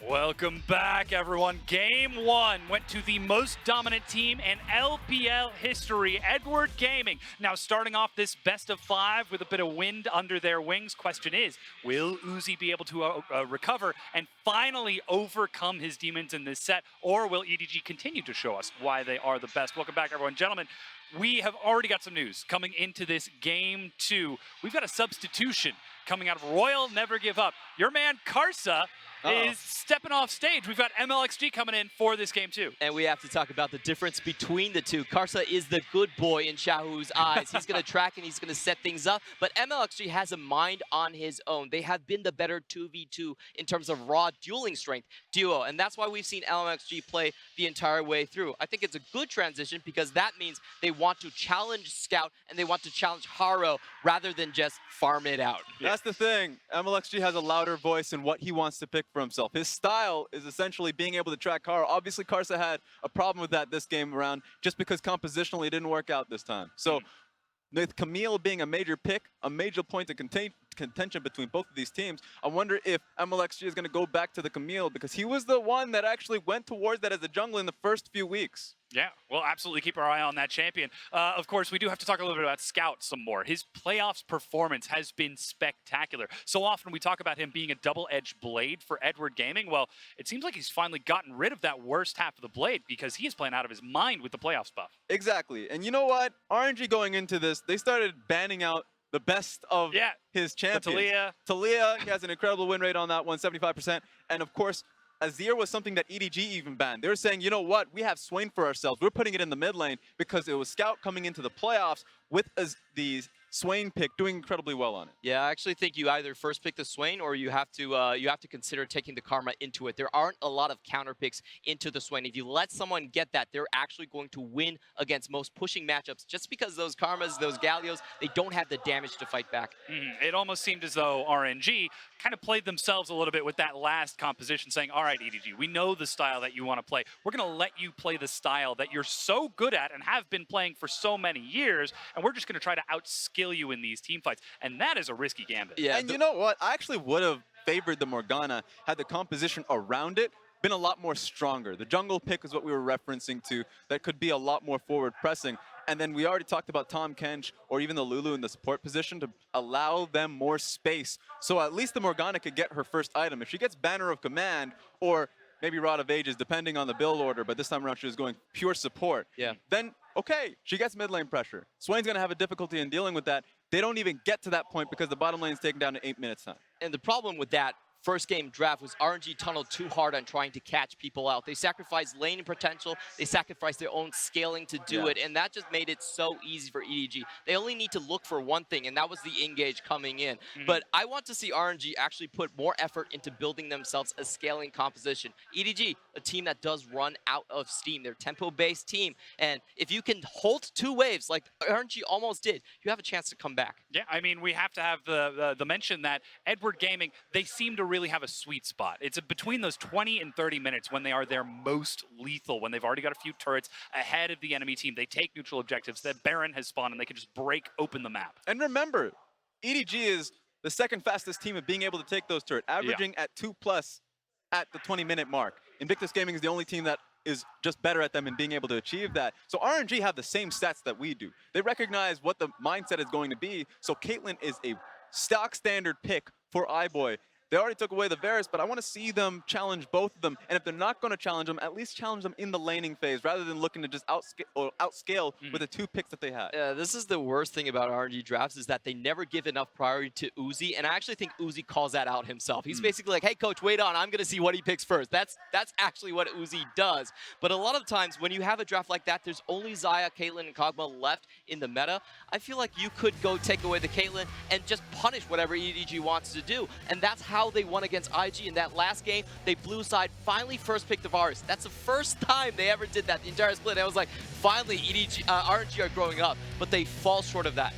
Welcome back, everyone. Game 1 went to the most dominant team in LPL history, Edward Gaming. Now, starting off this best of 5 with a bit of wind under their wings, question is, will Uzi be able to recover and finally overcome his demons in this set, or will EDG continue to show us why they are the best? Welcome back, everyone. Gentlemen, we have already got some news coming into this Game 2. We've got a substitution coming out of Royal Never Give Up. Your man, Karsa, is stepping off stage. We've got MLXG coming in for this game too. And we have to talk about the difference between the two. Karsa is the good boy in Xiaohu's eyes. He's going to track and he's going to set things up. But MLXG has a mind on his own. They have been the better 2v2 in terms of raw dueling strength duo. And that's why we've seen MLXG play the entire way through. I think it's a good transition because that means they want to challenge Scout and they want to challenge Haro rather than just farm it out. That's the thing. MLXG has a louder voice in what he wants to pick for himself. His style is essentially being able to track Haro. Obviously, Karsa had a problem with that this game around just because compositionally it didn't work out this time. So with Camille being a major pick, a major point of contention between both of these teams, I wonder if MLXG is going to go back to the Camille because he was the one that actually went towards that as a jungler in the first few weeks. Yeah, we'll absolutely keep our eye on that champion. Of course, we do have to talk a little bit about Scout some more. His playoffs performance has been spectacular. So often we talk about him being a double-edged blade for Edward Gaming. Well, it seems like he's finally gotten rid of that worst half of the blade because he is playing out of his mind with the playoffs buff. Exactly. And you know what? RNG going into this, they started banning out the best of his champions. Talia, he has an incredible win rate on that one, 75%. And of course, Azir was something that EDG even banned. They were saying, you know what, we have Swain for ourselves. We're putting it in the mid lane because it was Scout coming into the playoffs with the Swain pick doing incredibly well on it. Yeah, I actually think you either first pick the Swain or you have to consider taking the Karma into it. There aren't a lot of counter picks into the Swain. If you let someone get that, they're actually going to win against most pushing matchups just because those Karmas, those Gallios, they don't have the damage to fight back. It almost seemed as though RNG kind of played themselves a little bit with that last composition, saying, all right, EDG, we know the style that you want to play. We're going to let you play the style that you're so good at and have been playing for so many years, and we're just going to try to outskill you in these team fights. And that is a risky gambit. Yeah, and you know what? I actually would have favored the Morgana had the composition around it been a lot more stronger. The jungle pick is what we were referencing to. That could be a lot more forward pressing. And then we already talked about Tom Kench or even the Lulu in the support position to allow them more space. So at least the Morgana could get her first item. If she gets Banner of Command or maybe Rod of Ages, depending on the build order, but this time around she was going pure support. Yeah. Then, okay, she gets mid lane pressure. Swain's going to have a difficulty in dealing with that. They don't even get to that point because the bottom lane is taken down in 8 minutes time. And the problem with that first game draft was RNG tunneled too hard on trying to catch people out. They sacrificed laning potential, they sacrificed their own scaling to do it, and that just made it so easy for EDG. They only need to look for one thing, and that was the engage coming in. But I want to see RNG actually put more effort into building themselves a scaling composition. EDG, a team that does run out of steam. They're a tempo-based team, and if you can hold 2 waves like RNG almost did, you have a chance to come back. Yeah, I mean, we have to have the mention that Edward Gaming, they seem to really have a sweet spot. It's between those 20 and 30 minutes when they are their most lethal, when they've already got a few turrets ahead of the enemy team. They take neutral objectives, that Baron has spawned, and they can just break open the map. And remember, EDG is the second fastest team at being able to take those turrets, averaging at 2+ at the 20-minute mark. Invictus Gaming is the only team that is just better at them in being able to achieve that. So RNG have the same stats that we do. They recognize what the mindset is going to be, so Caitlyn is a stock standard pick for iBoy. They already took away the Varus, but I want to see them challenge both of them. And if they're not going to challenge them, at least challenge them in the laning phase rather than looking to just outscale with the 2 picks that they had. This is the worst thing about RNG drafts is that they never give enough priority to Uzi. And I actually think Uzi calls that out himself. He's basically like, hey, coach, wait on. I'm going to see what he picks first. That's actually what Uzi does. But a lot of times when you have a draft like that, there's only Xayah, Caitlyn, and Kog'Maw left in the meta. I feel like you could go take away the Caitlyn and just punish whatever EDG wants to do. And that's how they won against IG in that last game. They blue side finally first picked the Varus. That's the first time they ever did that, the entire split. And I was like, finally, RNG are growing up, but they fall short of that.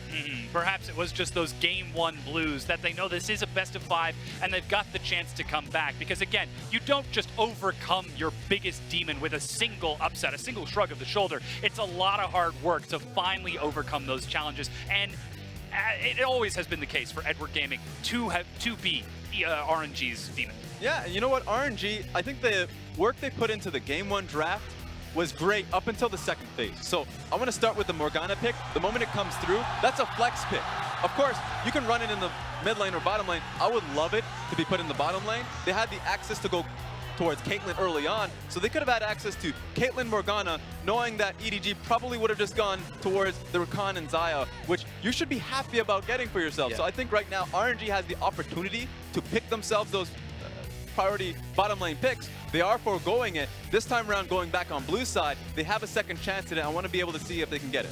Perhaps it was just those game 1 blues that they know this is a best of 5 and they've got the chance to come back. Because again, you don't just overcome your biggest demon with a single upset, a single shrug of the shoulder. It's a lot of hard work to finally overcome those challenges. And it always has been the case for Edward Gaming to be RNG's demon. Yeah, and you know what? RNG, I think the work they put into the Game 1 draft was great up until the second phase. So I want to start with the Morgana pick. The moment it comes through, that's a flex pick. Of course, you can run it in the mid lane or bottom lane. I would love it to be put in the bottom lane. They had the access to go towards Caitlyn early on, so they could have had access to Caitlyn Morgana, knowing that EDG probably would have just gone towards the Rakan and Xayah, which you should be happy about getting for yourself. Yeah. So I think right now, RNG has the opportunity to pick themselves those priority bottom lane picks. They are foregoing it. This time around, going back on blue side, they have a second chance at it. I want to be able to see if they can get it.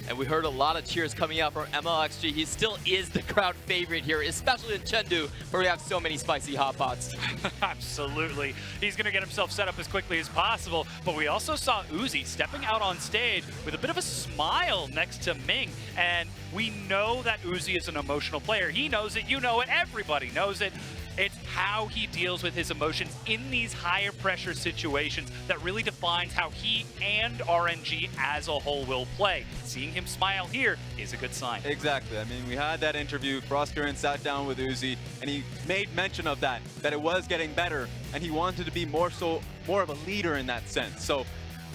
And we heard a lot of cheers coming out from MLXG. He still is the crowd favorite here, especially in Chengdu, where we have so many spicy hot pots. Absolutely. He's going to get himself set up as quickly as possible. But we also saw Uzi stepping out on stage with a bit of a smile next to Ming. And we know that Uzi is an emotional player. He knows it. You know it. Everybody knows it. It's how he deals with his emotions in these higher pressure situations that really defines how he and RNG as a whole will play. Seeing him smile here is a good sign. Exactly. I mean, we had that interview. Frost-Current sat down with Uzi, and he made mention of that it was getting better, and he wanted to be more of a leader in that sense. So,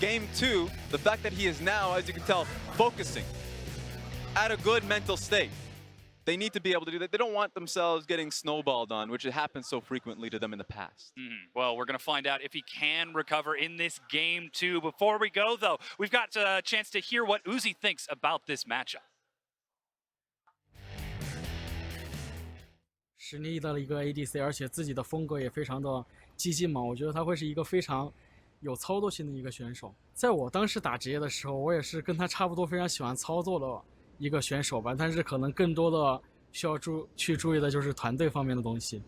game 2, the fact that he is now, as you can tell, focusing at a good mental state. They need to be able to do that. They don't want themselves getting snowballed on, which happens so frequently to them in the past. Well, we're going to find out if he can recover in this game 2. Before we go, though, we've got a chance to hear what Uzi thinks about this matchup. 实力的一个 ADC， 而且自己的风格也非常的激进嘛，我觉得他会是一个非常有操作性的一个选手。在我当时打职业的时候，我也是跟他差不多非常喜欢操作的一个选手吧，但是可能更多的需要去注意的就是团队方面的东西。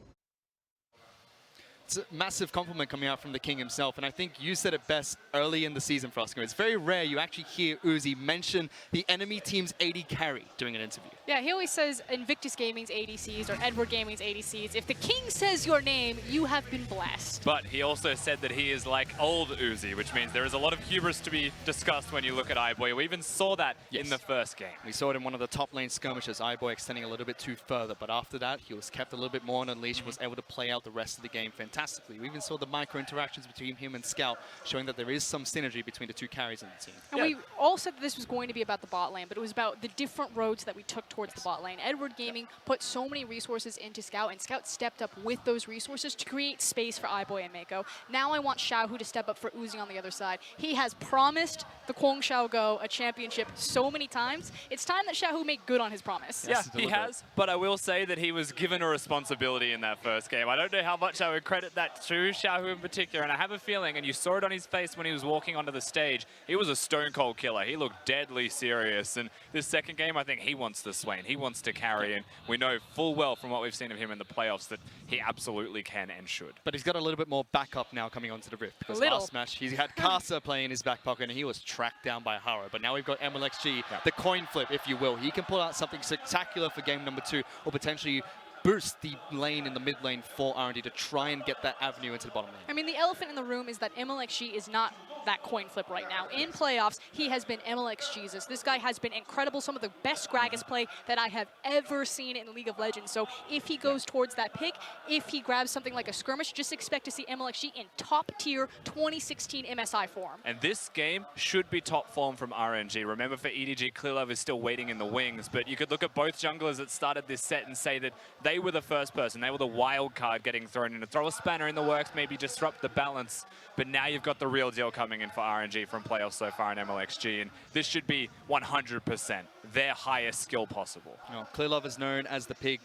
It's a massive compliment coming out from the king himself, and I think you said it best early in the season, Frosker. It's very rare you actually hear Uzi mention the enemy team's AD carry during an interview. Yeah, he always says Invictus Gaming's ADCs or Edward Gaming's ADCs. If the king says your name, you have been blessed. But he also said that he is like old Uzi, which means there is a lot of hubris to be discussed when you look at iBoy. We even saw that in the first game. We saw it in one of the top lane skirmishes, iBoy extending a little bit too further, but after that, he was kept a little bit more on a leash, was able to play out the rest of the game fantastically. We even saw the micro interactions between him and Scout, showing that there is some synergy between the two carries in the team. And we all said that this was going to be about the bot lane, but it was about the different roads that we took towards the bot lane. Edward Gaming put so many resources into Scout, and Scout stepped up with those resources to create space for iBoy and Mako. Now I want Xiaohu to step up for Uzi on the other side. He has promised the Kwong Xiao Go a championship so many times. It's time that Xiaohu make good on his promise. Yeah, he has, but I will say that he was given a responsibility in that first game. I don't know how much I would credit that to Xiaohu in particular, and I have a feeling, and you saw it on his face when he was walking onto the stage, he was a stone cold killer. He looked deadly serious, and this second game, I think he wants to Swain. He wants to carry, and we know full well from what we've seen of him in the playoffs that he absolutely can and should. But he's got a little bit more backup now coming onto the Rift, because last match he had Kasa playing in his back pocket and he was tracked down by Haro. But now we've got MLXG, the coin flip, if you will. He can pull out something spectacular for game number 2, or potentially boost the lane in the mid lane for RNG to try and get that avenue into the bottom lane. I mean, the elephant in the room is that MLXG is not that coin flip right now. In playoffs, he has been MLX Jesus. This guy has been incredible, some of the best Gragas play that I have ever seen in League of Legends. So if he goes towards that pick, if he grabs something like a skirmish, just expect to see MLXG in top tier 2016 MSI form. And this game should be top form from RNG. Remember, for EDG, Clearlove is still waiting in the wings, but you could look at both junglers that started this set and say that they were the first person, they were the wild card getting thrown in to throw a spanner in the works, maybe disrupt the balance. But now you've got the real deal coming in for RNG from playoffs so far in MLXG, and this should be 100% their highest skill possible. You know, Clearlove is known as the pig.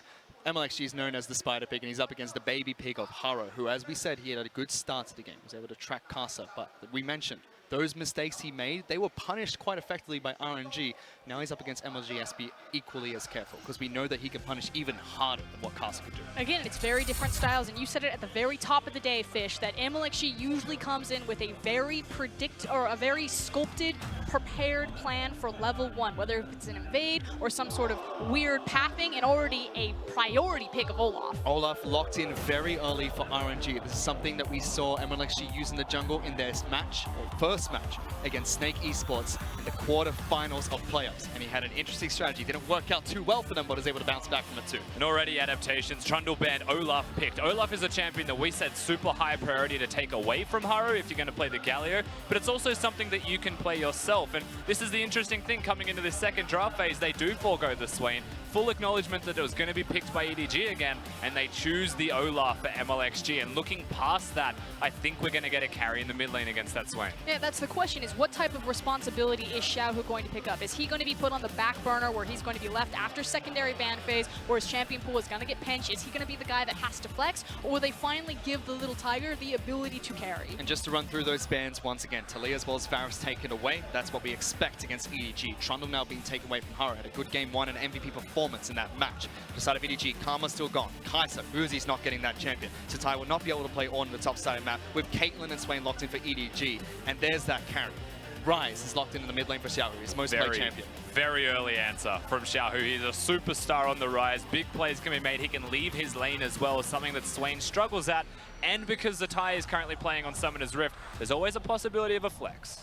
MLXG is known as the spider pig, and he's up against the baby pig of Haro, who, as we said, he had a good start to the game. He was able to track Kasa, but we mentioned those mistakes he made, they were punished quite effectively by RNG. Now he's up against MLG SB equally as careful, because we know that he can punish even harder than what Kasa could do. Again, it's very different styles, and you said it at the very top of the day, Fish, that MLXG usually comes in with a very sculpted, prepared plan for level 1, whether it's an invade or some sort of weird pathing, and already a priority pick of Olaf. Olaf locked in very early for RNG. This is something that we saw MLXG use in the jungle in their match, or first first match against Snake Esports in the quarterfinals of playoffs. And he had an interesting strategy. Didn't work out too well for them, but was able to bounce back from it too. And already adaptations, Trundle banned, Olaf picked. Olaf is a champion that we said super high priority to take away from Haru if you're going to play the Galio, but it's also something that you can play yourself. And this is the interesting thing coming into this second draft phase. They do forego the Swain. Full acknowledgement that it was going to be picked by EDG again, and they choose the Olaf for MLXG. And looking past that, I think we're going to get a carry in the mid lane against that Swain. Yeah, that's the question, is what type of responsibility is Xiaohu going to pick up? Is he going to be put on the back burner where he's going to be left after secondary ban phase, where his champion pool is going to get pinched? Is he going to be the guy that has to flex, or will they finally give the little tiger the ability to carry? And just to run through those bans once again, Talia as well as Varus taken away. That's what we expect against EDG. Trundle now being taken away from Haru. Had a good game 1 and MVP performance in that match. To the side of EDG, Karma's still gone. Kai'Sa, Uzi's not getting that champion. Satai will not be able to play on the top side of the map with Caitlyn and Swain locked in for EDG. And there's that carry. Rise is locked in the mid lane for Xiaohu, his most played champion. Very early answer from Xiaohu. He's a superstar on the rise. Big plays can be made. He can leave his lane as well, something that Swain struggles at. And because Zatai is currently playing on Summoner's Rift, there's always a possibility of a flex.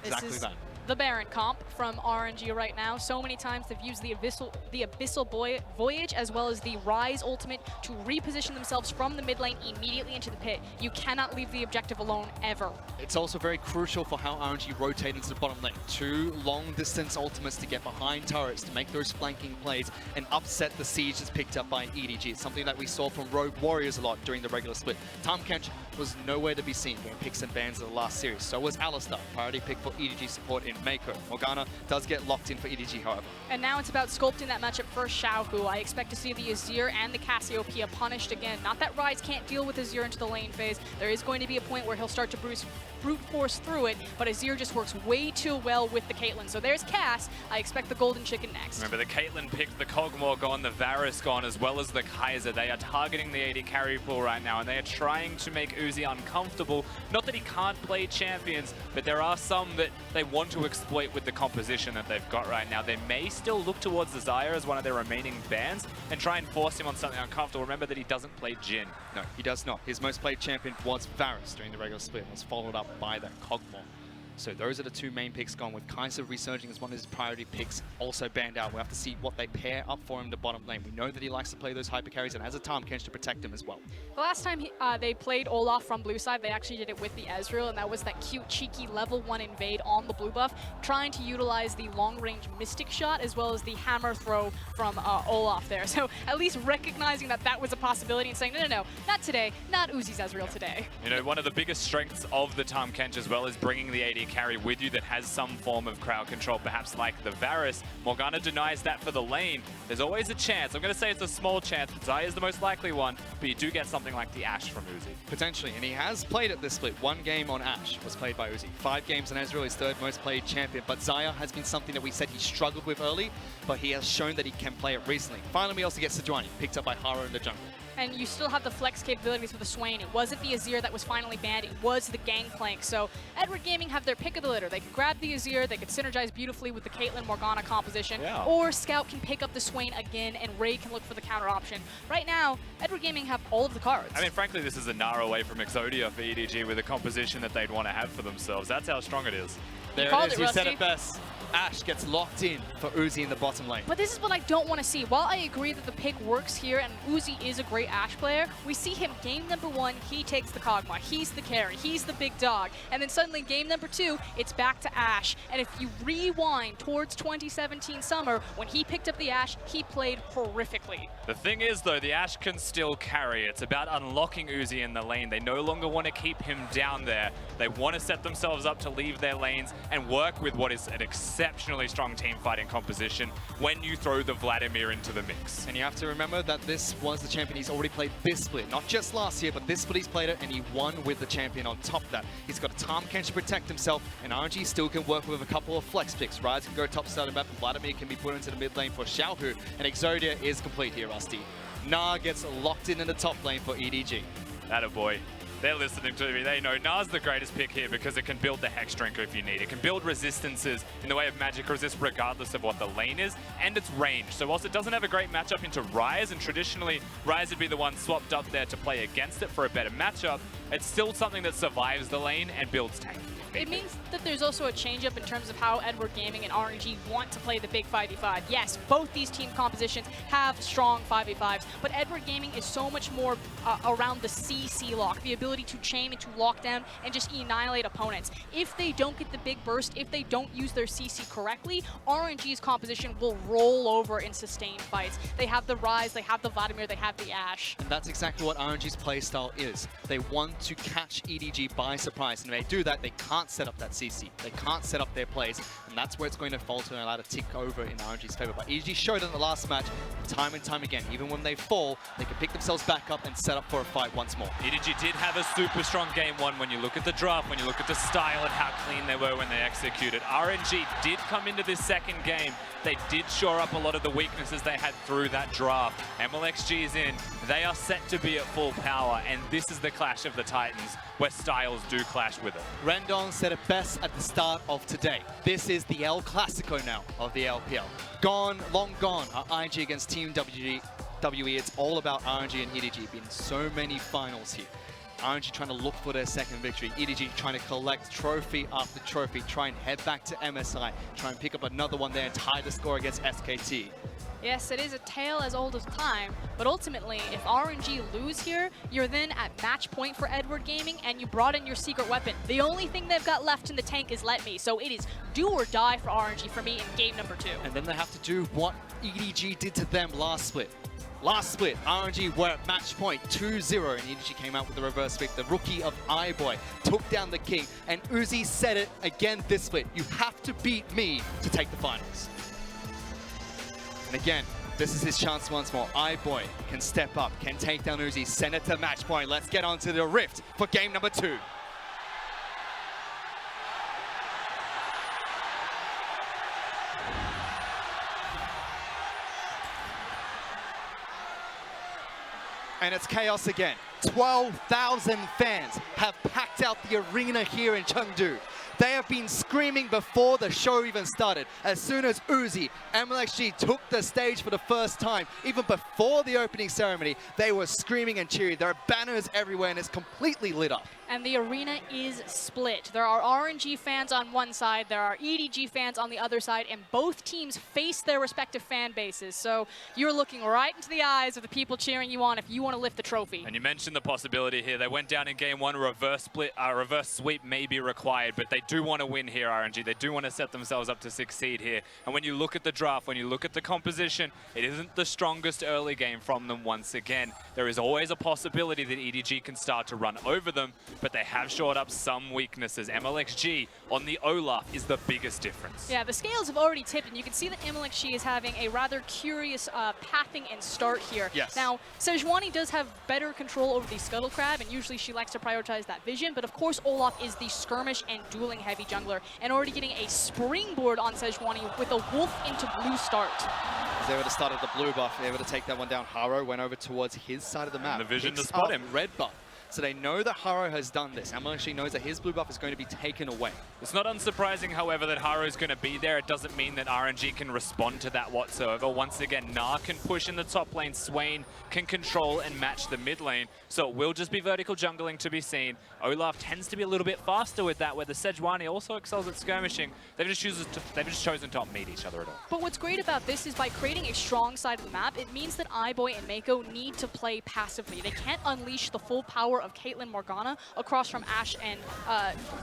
Exactly that. The Baron comp from RNG right now. So many times they've used the Abyssal Voyage as well as the Rise ultimate to reposition themselves from the mid lane immediately into the pit. You cannot leave the objective alone ever. It's also very crucial for how RNG rotate into the bottom lane. 2 long distance ultimates to get behind turrets to make those flanking plays and upset the siege that's picked up by EDG. It's something that we saw from Rogue Warriors a lot during the regular split. Tahm Kench was nowhere to be seen during picks and bans of the last series. So was Alistar, priority pick for EDG support in Mako. Morgana does get locked in for EDG, however. And now it's about sculpting that matchup for Xiaohu. I expect to see the Azir and the Cassiopeia punished again. Not that Rise can't deal with Azir into the lane phase. There is going to be a point where he'll start to brute force through it, but Azir just works way too well with the Caitlyn. So there's Cass. I expect the Golden Chicken next. Remember, the Caitlyn picked, the Kog'Maw gone, the Varus gone, as well as the Kai'Sa. They are targeting the AD carry pool right now, and they are trying to make Uzi uncomfortable. Not that he can't play champions, but there are some that they want to exploit with the composition that they've got right now. They may still look towards the Xayah as one of their remaining bans and try and force him on something uncomfortable. Remember that he doesn't play Jhin. No, he does not. His most played champion was Varus during the regular split and was followed up by that Kog'Maw. So those are the 2 main picks gone, with Kai'Sa resurging as one of his priority picks, also banned out. We'll have to see what they pair up for him in the bottom lane. We know that he likes to play those hyper carries and has a Tahm Kench to protect him as well. The last time they played Olaf from blue side, they actually did it with the Ezreal, and that was that cute, cheeky level 1 invade on the blue buff, trying to utilize the long-range Mystic Shot as well as the hammer throw from Olaf there. So at least recognizing that that was a possibility and saying, no, not today, not Uzi's Ezreal today. You know, one of the biggest strengths of the Tahm Kench as well is bringing the AD carry with you that has some form of crowd control, perhaps like the Varus. Morgana denies that for the lane. There's always a chance. I'm going to say it's a small chance. Xayah is the most likely one, but you do get something like the Ashe from Uzi. Potentially, and he has played at this split. 1 game on Ashe was played by Uzi. 5 games on Ezreal, his 3rd most played champion. But Xayah has been something that we said he struggled with early, but he has shown that he can play it recently. Finally, we also get Sejuani, picked up by Haru in the jungle. And you still have the flex capabilities with the Swain. It wasn't the Azir that was finally banned, it was the Gangplank. So Edward Gaming have their pick of the litter. They could grab the Azir, they could synergize beautifully with the Caitlyn Morgana composition, or Scout can pick up the Swain again and Ray can look for the counter option. Right now, Edward Gaming have all of the cards. I mean, frankly, this is a Nara away from Exodia for EDG with a composition that they'd want to have for themselves. That's how strong it is. There it is, you said it best. Ashe gets locked in for Uzi in the bottom lane. But this is what I don't want to see. While I agree that the pick works here and Uzi is a great Ashe player, we see him game number 1, he takes the Kog'Maw, he's the carry, he's the big dog, and then suddenly game number 2, it's back to Ashe. And if you rewind towards 2017 summer, when he picked up the Ashe, he played horrifically. The thing is, though, the Ashe can still carry. It's about unlocking Uzi in the lane. They no longer want to keep him down there. They want to set themselves up to leave their lanes and work with what is an exceptionally strong team fighting composition when you throw the Vladimir into the mix. And you have to remember that this was the champion he's already played this split. Not just last year, but this split he's played it, and he won with the champion on top of that. He's got a Tahm Kench to protect himself, and RNG still can work with a couple of flex picks. Rise can go top side of the map, and Vladimir can be put into the mid lane for Xiaohu, and Exodia is complete here, Rusty. Na gets locked in the top lane for EDG. Attaboy. They're listening to me. They know Na's the greatest pick here because it can build the Hex Drinker if you need. It can build resistances in the way of magic resist regardless of what the lane is, and its range. So whilst it doesn't have a great matchup into Ryze, and traditionally Ryze would be the one swapped up there to play against it for a better matchup, it's still something that survives the lane and builds tank. It means that there's also a change-up in terms of how Edward Gaming and RNG want to play the big 5v5. Yes, both these team compositions have strong 5v5s, but Edward Gaming is so much more around the CC lock, the ability to chain and to lock down and just annihilate opponents. If they don't get the big burst, if they don't use their CC correctly, RNG's composition will roll over in sustained fights. They have the Ryze, they have the Vladimir, they have the Ashe. And that's exactly what RNG's playstyle is. They want to catch EDG by surprise, and if they do that, they can't set up that CC. They can't set up their plays, and that's where it's going to falter and allow to tick over in RNG's favor. But EDG showed in the last match, time and time again, even when they fall, they can pick themselves back up and set up for a fight once more. EDG did have a super strong game one when you look at the draft, when you look at the style and how clean they were when they executed. RNG did come into this second game. They did shore up a lot of the weaknesses they had through that draft. MLXG is in. They are set to be at full power, and this is the clash of the Titans where styles do clash with it. Rendon said it best at the start of today. This is the El Clasico now of the LPL. Gone, long gone, are RNG against Team WE. It's all about RNG and EDG. Been so many finals here. RNG trying to look for their second victory. EDG trying to collect trophy after trophy, try and head back to MSI, try and pick up another one there and tie the score against SKT. Yes, it is a tale as old as time, but ultimately, if RNG lose here, you're then at match point for Edward Gaming, and you brought in your secret weapon. The only thing they've got left in the tank is Let Me, so it is do or die for RNG for me in game number 2. And then they have to do what EDG did to them last split. Last split, RNG were at match point 2-0, and EDG came out with the reverse sweep. The rookie of iBoy took down the king, and Uzi said it again this split. You have to beat me to take the finals. And again, this is his chance once more. iBoy can step up, can take down Uzi, send it to match point. Let's get on to the Rift for game number 2. And it's chaos again. 12,000 fans have packed out the arena here in Chengdu. They have been screaming before the show even started. As soon as Uzi, MLXG took the stage for the first time, even before the opening ceremony, they were screaming and cheering. There are banners everywhere and it's completely lit up. And the arena is split. There are RNG fans on one side, there are EDG fans on the other side, and both teams face their respective fan bases. So you're looking right into the eyes of the people cheering you on if you want to lift the trophy. And you mentioned the possibility here. They went down in game 1, reverse sweep may be required, but they do want to win here, RNG. They do want to set themselves up to succeed here. And when you look at the draft, when you look at the composition, it isn't the strongest early game from them once again. There is always a possibility that EDG can start to run over them, but they have shored up some weaknesses. MLXG on the Olaf is the biggest difference. Yeah, the scales have already tipped, and you can see that MLXG is having a rather curious pathing and start here. Yes. Now, Sejuani does have better control over the Scuttle Crab, and usually she likes to prioritize that vision, but of course Olaf is the skirmish and dueling heavy jungler, and already getting a springboard on Sejuani with a wolf into blue start. As they would have started the blue buff, they would have taken that one down. Haro went over towards his side of the map. And the vision to Picks spot up him. Red buff. So they know that Haro has done this. MLXG knows that his blue buff is going to be taken away. It's not unsurprising, however, that Haro is going to be there. It doesn't mean that RNG can respond to that whatsoever. Once again, Gnar can push in the top lane. Swain can control and match the mid lane. So it will just be vertical jungling to be seen. Olaf tends to be a little bit faster with that, where the Sejuani also excels at skirmishing. They've just chosen to not meet each other at all. But what's great about this is by creating a strong side of the map, it means that iBoy and Mako need to play passively. They can't unleash the full power of Caitlyn Morgana across from Ashe and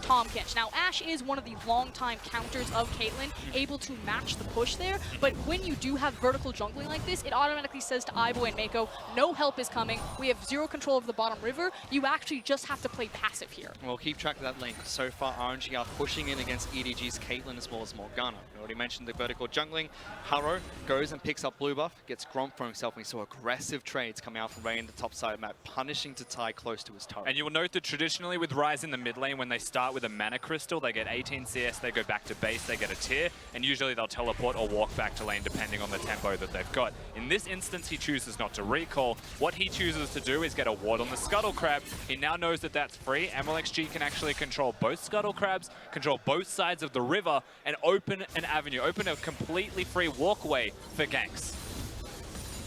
Tom Kench. Now, Ashe is one of the long-time counters of Caitlyn, able to match the push there, but when you do have vertical jungling like this, it automatically says to iBoy and Mako, no help is coming, we have zero control over the bottom river, you actually just have to play passive here. We'll keep track of that lane. So far, RNG are pushing in against EDG's Caitlyn as well as Morgana. We already mentioned the vertical jungling. Haro goes and picks up blue buff, gets Gromp for himself, and we saw aggressive trades coming out from Ray in the top side of the map, punishing to tie close to his turret. And you will note that traditionally with Ryze in the mid lane, when they start with a mana crystal, they get 18 CS, they go back to base, they get a tier, and usually they'll teleport or walk back to lane depending on the tempo that they've got. In this instance, he chooses not to recall. What he chooses to do is get a ward on the Scuttle Crab. He now knows that that's free. MLXG can actually control both Scuttle Crabs, control both sides of the river, and open an avenue, open a completely free walkway for ganks.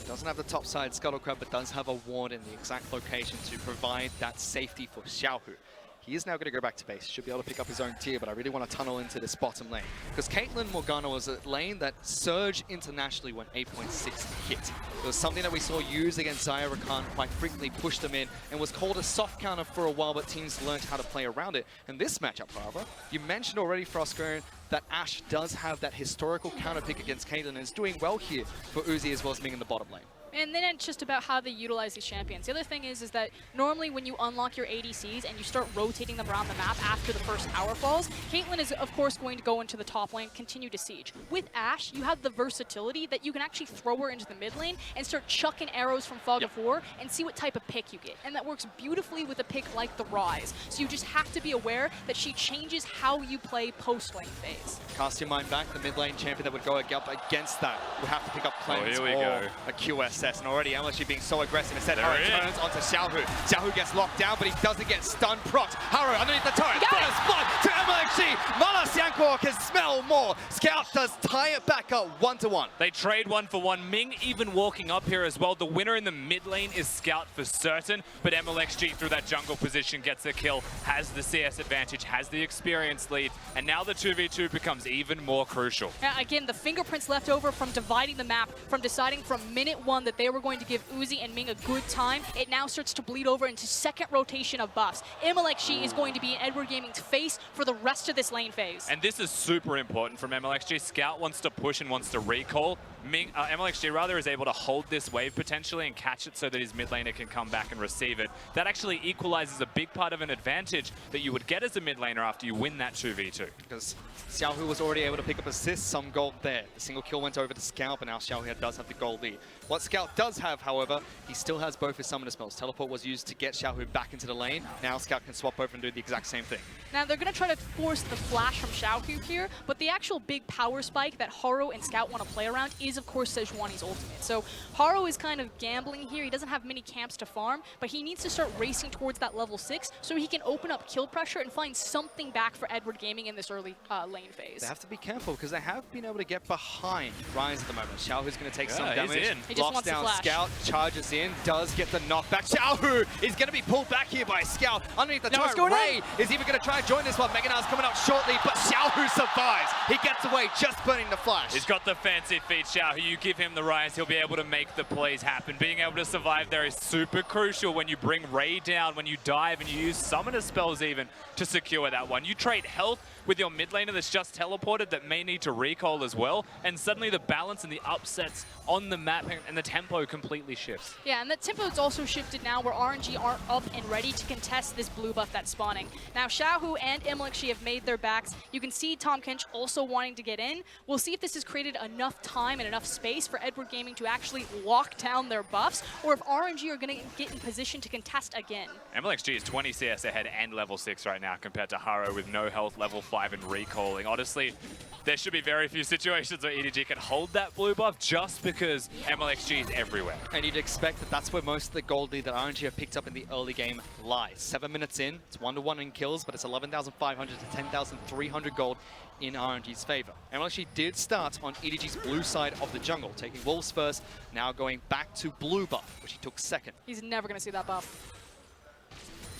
Doesn't have the top side Scuttle Crab, but does have a ward in the exact location to provide that safety for Xiaohu. He is now going to go back to base. Should be able to pick up his own tier, but I really want to tunnel into this bottom lane. Because Caitlyn Morgana was a lane that surged internationally when 8.6 hit. It was something that we saw used against Zaya Rakan quite frequently, pushed them in, and was called a soft counter for a while, but teams learned how to play around it. And this matchup, however, you mentioned already, Frostgone, that Ashe does have that historical counter pick against Caitlyn and is doing well here for Uzi as well as being in the bottom lane. And then it's just about how they utilize these champions. The other thing is that normally when you unlock your ADCs and you start rotating them around the map after the first tower falls, Caitlyn is of course going to go into the top lane, continue to siege. With Ashe, you have the versatility that you can actually throw her into the mid lane and start chucking arrows from Fog of War and see what type of pick you get. And that works beautifully with a pick like the Rise. So you just have to be aware that she changes how you play post lane phase. Cast your mind back, the mid lane champion that would go up against that would have to pick up Cleanse or a QSS. And already MLSG being so aggressive. Instead, Haro turns onto Xiaohu. Xiaohu gets locked down, but he doesn't get stun procs. Haro underneath the turret. First blood to MLSG. Mala Xiangguo can smell more. Scout does tie it back up 1-1. They trade 1-for-1. Ming even walking up here as well. The winner in the mid lane is Scout for certain, but MLXG through that jungle position gets a kill, has the CS advantage, has the experience lead, and now the 2v2 becomes even more crucial. Again, the fingerprints left over from dividing the map, from deciding from minute one that they were going to give Uzi and Ming a good time, it now starts to bleed over into second rotation of buffs. MLXG is going to be Edward Gaming's face for the rest of this lane phase. And this is super important from MLXG. Scout wants to push and wants to recall. MLXG rather is able to hold this wave potentially and catch it so that his mid laner can come back and receive it. That actually equalizes a big part of an advantage that you would get as a mid laner after you win that 2v2. Because Xiaohu was already able to pick up assists, some gold there. The single kill went over to Scout, but now Xiaohu does have the gold lead. What Scout does have, however, he still has both his summoner spells. Teleport was used to get Xiaohu back into the lane. Now Scout can swap over and do the exact same thing. Now they're going to try to force the flash from Xiaohu here, but the actual big power spike that Haro and Scout want to play around is of course Sejuani's ultimate. So Haro is kind of gambling here. He doesn't have many camps to farm, but he needs to start racing towards that level 6 so he can open up kill pressure and find something back for Edward Gaming in this early lane phase. They have to be careful because they have been able to get behind Rise at the moment. Xiaohu's going to take some damage. He just wants down to flash. Scout, charges in, does get the knockback. Xiaohu is going to be pulled back here by Scout underneath the turret. Ray is even going to try and join this one. Meganar's coming up shortly, but Xiaohu survives. He gets away just burning the flash. He's got the fancy feet, Xiaohu. You give him the Rise, he'll be able to make the plays happen. Being able to survive there is super crucial when you bring Ray down, when you dive and you use summoner spells even to secure that one. You trade health with your mid laner that's just teleported that may need to recall as well, and suddenly the balance and the upsets on the map and the tempo completely shifts. Yeah, and the tempo's also shifted now where RNG aren't up and ready to contest this blue buff that's spawning. Now Xiaohu and MLXG have made their backs. You can see Tom Kench also wanting to get in. We'll see if this has created enough time and enough space for Edward Gaming to actually lock down their buffs, or if RNG are going to get in position to contest again. MLXG is 20 CS ahead and level 6 right now compared to Haro with no health, level 5 and recalling. Honestly, there should be very few situations where EDG can hold that blue buff just because MLXG is everywhere. And you'd expect that that's where most of the gold lead that RNG have picked up in the early game lies. 7 minutes in, it's 1-1 in kills, but it's 11,500 to 10,300 gold in RNG's favor. MLXG did start on EDG's blue side of the jungle, taking Wolves first, now going back to blue buff, which he took second. He's never going to see that buff.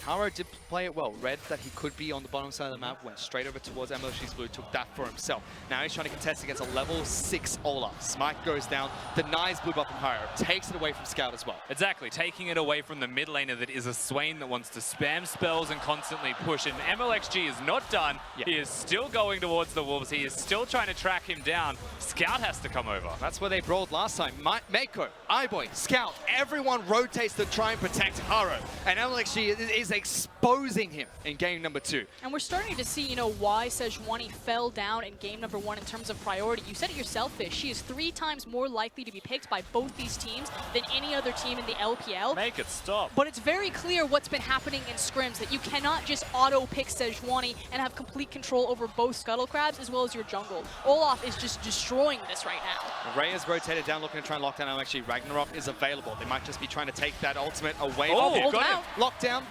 Haro did play it well. Read that he could be on the bottom side of the map, went straight over towards MLG's blue, took that for himself. Now he's trying to contest against a level 6 Olaf. Smite goes down, denies blue buff from Haro, takes it away from Scout as well. Exactly, taking it away from the mid laner that is a Swain that wants to spam spells and constantly push. And MLXG is not done. Yeah. He is still going towards the Wolves. He is still trying to track him down. Scout has to come over. That's where they brawled last time. Mako, iBoy, Scout, everyone rotates to try and protect Haro. And MLXG is exposing him in game number 2. And we're starting to see, you know, why Sejuani fell down in game number 1 in terms of priority. You said it yourself, Fish. She is 3 times more likely to be picked by both these teams than any other team in the LPL. Make it stop. But it's very clear what's been happening in scrims, that you cannot just auto-pick Sejuani and have complete control over both Scuttle Crabs as well as your jungle. Olaf is just destroying this right now. Ray has rotated down, looking to try and lock down MLXG. Ragnarok is available. They might just be trying to take that ultimate away. Oh, got him. Locked down.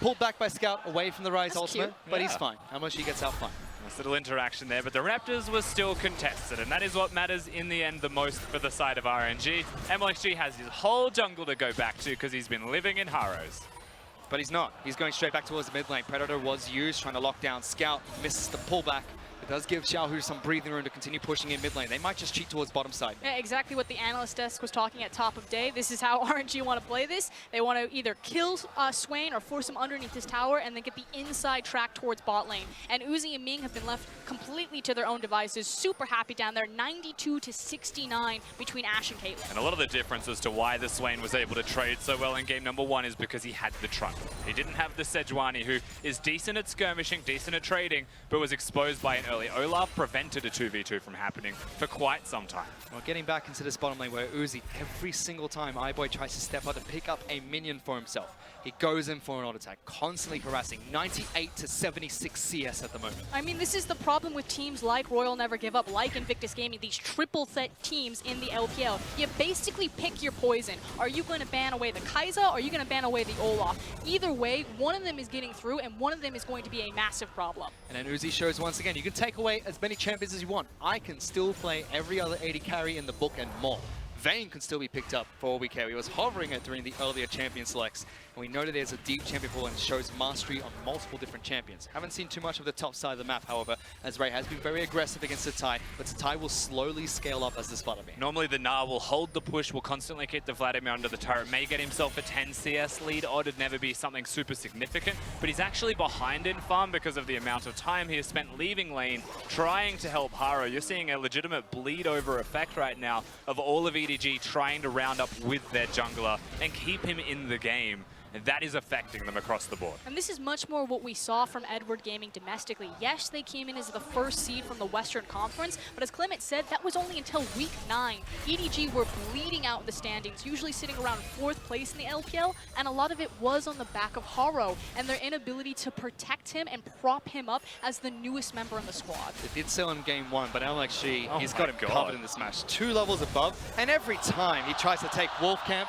Pulled back by Scout away from the Rise That's ultimate, cute. but he's fine. How much he gets out fine. Nice little interaction there, but the Raptors were still contested, and that is what matters in the end the most for the side of RNG. MLXG has his whole jungle to go back to because he's been living in Harrows. But he's not. He's going straight back towards the mid lane. Predator was used, trying to lock down Scout, misses the pullback. It does give Xiaohu some breathing room to continue pushing in mid lane. They might just cheat towards bottom side. Yeah, exactly what the analyst desk was talking at top of day. This is how RNG want to play this. They want to either kill Swain or force him underneath his tower and then get the inside track towards bot lane. And Uzi and Ming have been left completely to their own devices. Super happy down there, 92-69 between Ashe and Caitlyn. And a lot of the difference as to why the Swain was able to trade so well in game number 1 is because he had the trunk. He didn't have the Sejuani, who is decent at skirmishing, decent at trading, but was exposed by an early Olaf, prevented a 2v2 from happening for quite some time. Well, getting back into this bottom lane where Uzi, every single time iBoy tries to step out to pick up a minion for himself, he goes in for an auto attack, constantly harassing. 98-76 CS at the moment. I mean, this is the problem with teams like Royal Never Give Up, like Invictus Gaming, these triple threat teams in the LPL. You basically pick your poison. Are you going to ban away the Kai'Sa, or are you going to ban away the Olaf? Either way, one of them is getting through, and one of them is going to be a massive problem. And then Uzi shows once again, you can take away as many champions as you want. I can still play every other AD carry in the book and more. Vayne can still be picked up for all we care. He was hovering it during the earlier champion selects. And we know that there's a deep champion pool and shows mastery on multiple different champions. Haven't seen too much of the top side of the map, however, as Ray has been very aggressive against Satai, but Satai will slowly scale up as this Vladimir. Normally the Na will hold the push, will constantly keep the Vladimir under the turret, may get himself a 10 CS lead, or it'd never be something super significant, but he's actually behind in farm because of the amount of time he has spent leaving lane, trying to help Haro. You're seeing a legitimate bleed over effect right now of all of EDG trying to round up with their jungler and keep him in the game. And that is affecting them across the board. And this is much more what we saw from Edward Gaming domestically. Yes, they came in as the first seed from the Western Conference, but as Clement said, that was only until week 9. EDG were bleeding out in the standings, usually sitting around 4th place in the LPL, and a lot of it was on the back of Haro and their inability to protect him and prop him up as the newest member in the squad. They did sell him game 1, but LXG, Oh he's got him covered in this match. 2 levels above, and every time he tries to take Wolf Camp,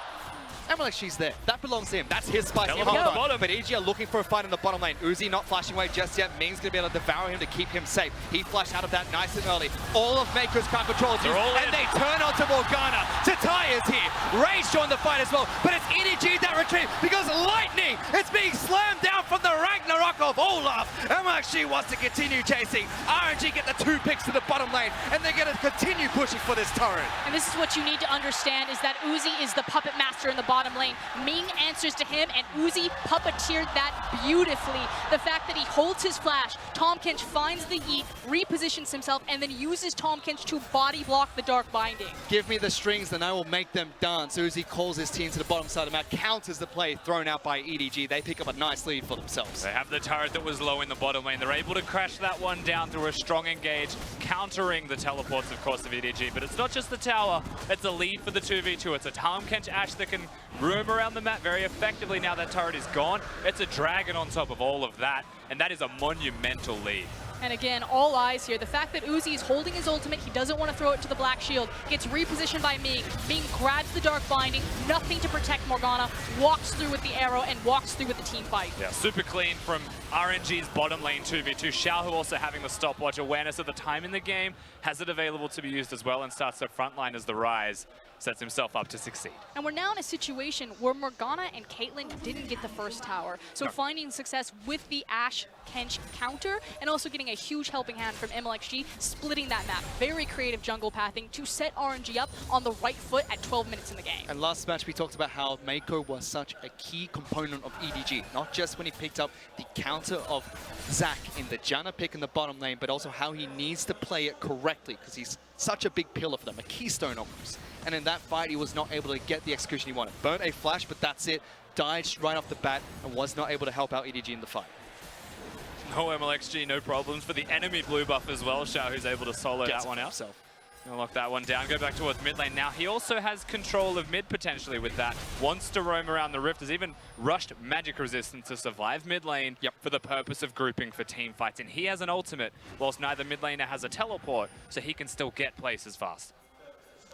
MLXG's there. That belongs to him. That's his spicy hot dog. But EDG are looking for a fight in the bottom lane. Uzi not flashing away just yet. Ming's going to be able to devour him to keep him safe. He flashed out of that nice and early. All of Maker's crowd control is used, and they turn onto Morgana. Tatai is here. Rage joined the fight as well. But it's EDG that retrieve because Lightning is being slammed down from the Ragnarok of Olaf. MLXG wants to continue chasing. RNG get the 2 picks to the bottom lane, and they're going to continue pushing for this turret. And this is what you need to understand, is that Uzi is the puppet master in the bottom lane. Ming answers to him, and Uzi puppeteered that beautifully. The fact that he holds his flash, Tahm Kench finds the yeet, repositions himself, and then uses Tahm Kench to body block the Dark Binding. Give me the strings, then I will make them dance. Uzi calls his team to the bottom side of the map, counters the play thrown out by EDG. They pick up a nice lead for themselves. They have the turret that was low in the bottom lane. They're able to crash that one down through a strong engage, countering the teleports, of course, of EDG. But it's not just the tower, it's a lead for the 2v2. It's a Tahm Kench Ashe that can roam around the map very effectively now that turret is gone. It's a dragon on top of all of that, and that is a monumental lead. And again, all eyes here. The fact that Uzi is holding his ultimate, he doesn't want to throw it to the Black Shield, gets repositioned by Ming. Ming grabs the Dark Binding, nothing to protect Morgana, walks through with the arrow, and walks through with the team fight. Yeah, super clean from RNG's bottom lane 2v2. Xiaohu also having the stopwatch awareness of the time in the game, has it available to be used as well, and starts to frontline as the Rise sets himself up to succeed. And we're now in a situation where Morgana and Caitlyn didn't get the first tower. So finding success with the Ashe Kench counter, and also getting a huge helping hand from MLXG, splitting that map. Very creative jungle pathing to set RNG up on the right foot at 12 minutes in the game. And last match we talked about how Mako was such a key component of EDG, not just when he picked up the counter of Zac in the Janna pick in the bottom lane, but also how he needs to play it correctly, because he's such a big pillar for them, a keystone almost. And in that fight, he was not able to get the execution he wanted. Burnt a flash, but that's it. Died right off the bat and was not able to help out EDG in the fight. No MLXG, no problems for the enemy blue buff as well. Xiao, who's able to solo that one out. Himself. Gonna lock that one down, go back towards mid lane. Now he also has control of mid potentially with that. Wants to roam around the rift, has even rushed magic resistance to survive mid lane for the purpose of grouping for team fights. And he has an ultimate, whilst neither mid laner has a teleport, so he can still get places fast.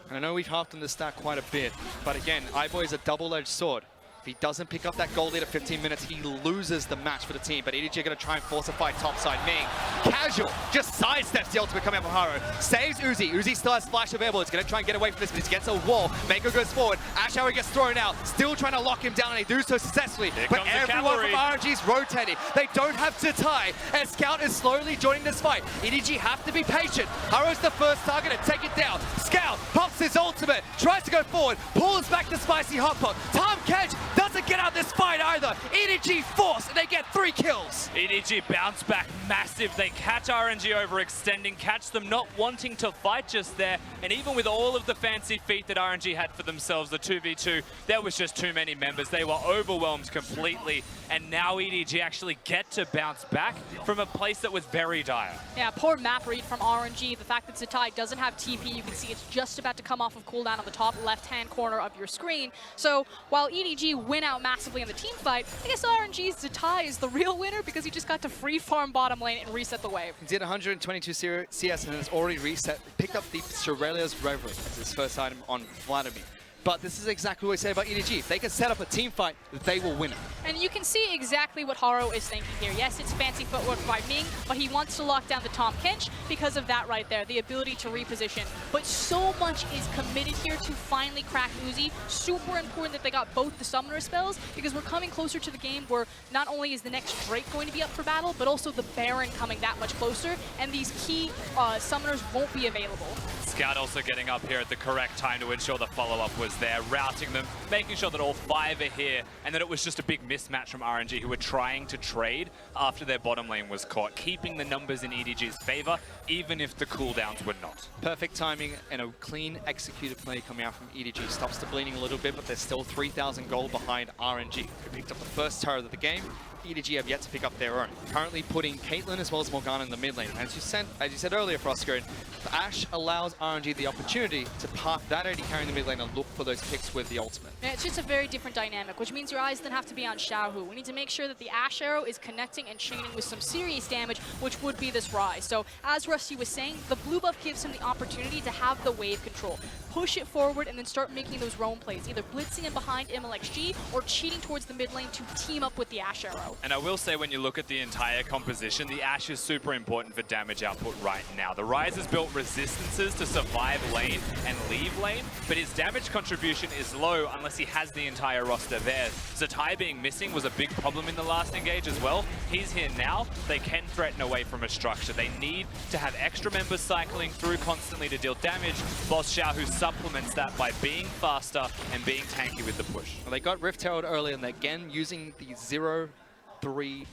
And I know we've harped on this stat quite a bit, but again, iBoy is a double-edged sword. If he doesn't pick up that gold lead at 15 minutes, he loses the match for the team. But EDG are going to try and force a fight topside. Ming, casual, just sidesteps the ultimate coming out from Haro. Saves Uzi. Uzi still has flash available. It's going to try and get away from this, but he's against a wall. Mako goes forward. Ash Hour gets thrown out. Still trying to lock him down, and they do so successfully. But everyone from RNG's rotating. They don't have to tie, and Scout is slowly joining this fight. EDG have to be patient. Haro's the first target to take it down. Scout pops his ultimate, tries to go forward, pulls back the spicy hot pot. Tom Kedge doesn't get out this fight either. EDG force, and they get 3 kills. EDG bounce back massive. They catch RNG overextending, catch them not wanting to fight just there. And even with all of the fancy feet that RNG had for themselves, the 2v2, there was just too many members. They were overwhelmed completely. And now EDG actually get to bounce back from a place that was very dire. Yeah, poor map read from RNG. The fact that Zatai doesn't have TP, you can see it's just about to come off of cooldown on the top left-hand corner of your screen. So while EDG win out massively in the team fight, I guess RNG's Zatai is the real winner because he just got to free farm bottom lane and reset the wave. He did 122 CS and has already reset, picked up the Shurelia's Reverie as his first item on Vladimir. But this is exactly what we say about EDG. If they can set up a team fight, they will win it. And you can see exactly what Haro is thinking here. Yes, it's fancy footwork by Ming, but he wants to lock down the Tahm Kench because of that right there, the ability to reposition. But so much is committed here to finally crack Uzi. Super important that they got both the Summoner spells because we're coming closer to the game where not only is the next Drake going to be up for battle, but also the Baron coming that much closer, and these key Summoners won't be available. Scout also getting up here at the correct time to ensure the follow-up was there, routing them, making sure that all 5 are here, and that it was just a big mismatch from RNG, who were trying to trade after their bottom lane was caught, keeping the numbers in EDG's favor, even if the cooldowns were not. Perfect timing and a clean executed play coming out from EDG. Stops the bleeding a little bit, but they're still 3,000 gold behind RNG, who picked up the first turret of the game. EDG have yet to pick up their own. Currently putting Caitlyn as well as Morgana in the mid lane. As you said earlier, Frosco, Ashe allows RNG the opportunity to park that AD carry in the mid lane and look for those picks with the ultimate. Yeah, it's just a very different dynamic, which means your eyes then have to be on Xiaohu. We need to make sure that the Ashe arrow is connecting and chaining with some serious damage, which would be this Rise. So as Rusty was saying, the blue buff gives him the opportunity to have the wave control. Push it forward and then start making those roam plays, either blitzing in behind MLXG or cheating towards the mid lane to team up with the Ashe arrow. And I will say, when you look at the entire composition, the Ashe is super important for damage output right now. The Rise has built resistances to survive lane and leave lane, but his damage contribution is low unless he has the entire roster there. Zatai being missing was a big problem in the last engage as well. He's here now. They can threaten away from a structure. They need to have extra members cycling through constantly to deal damage. Boss Xiaohu supplements that by being faster and being tanky with the push. Well, they got Rift Herald earlier, and they're again using the 0-3-2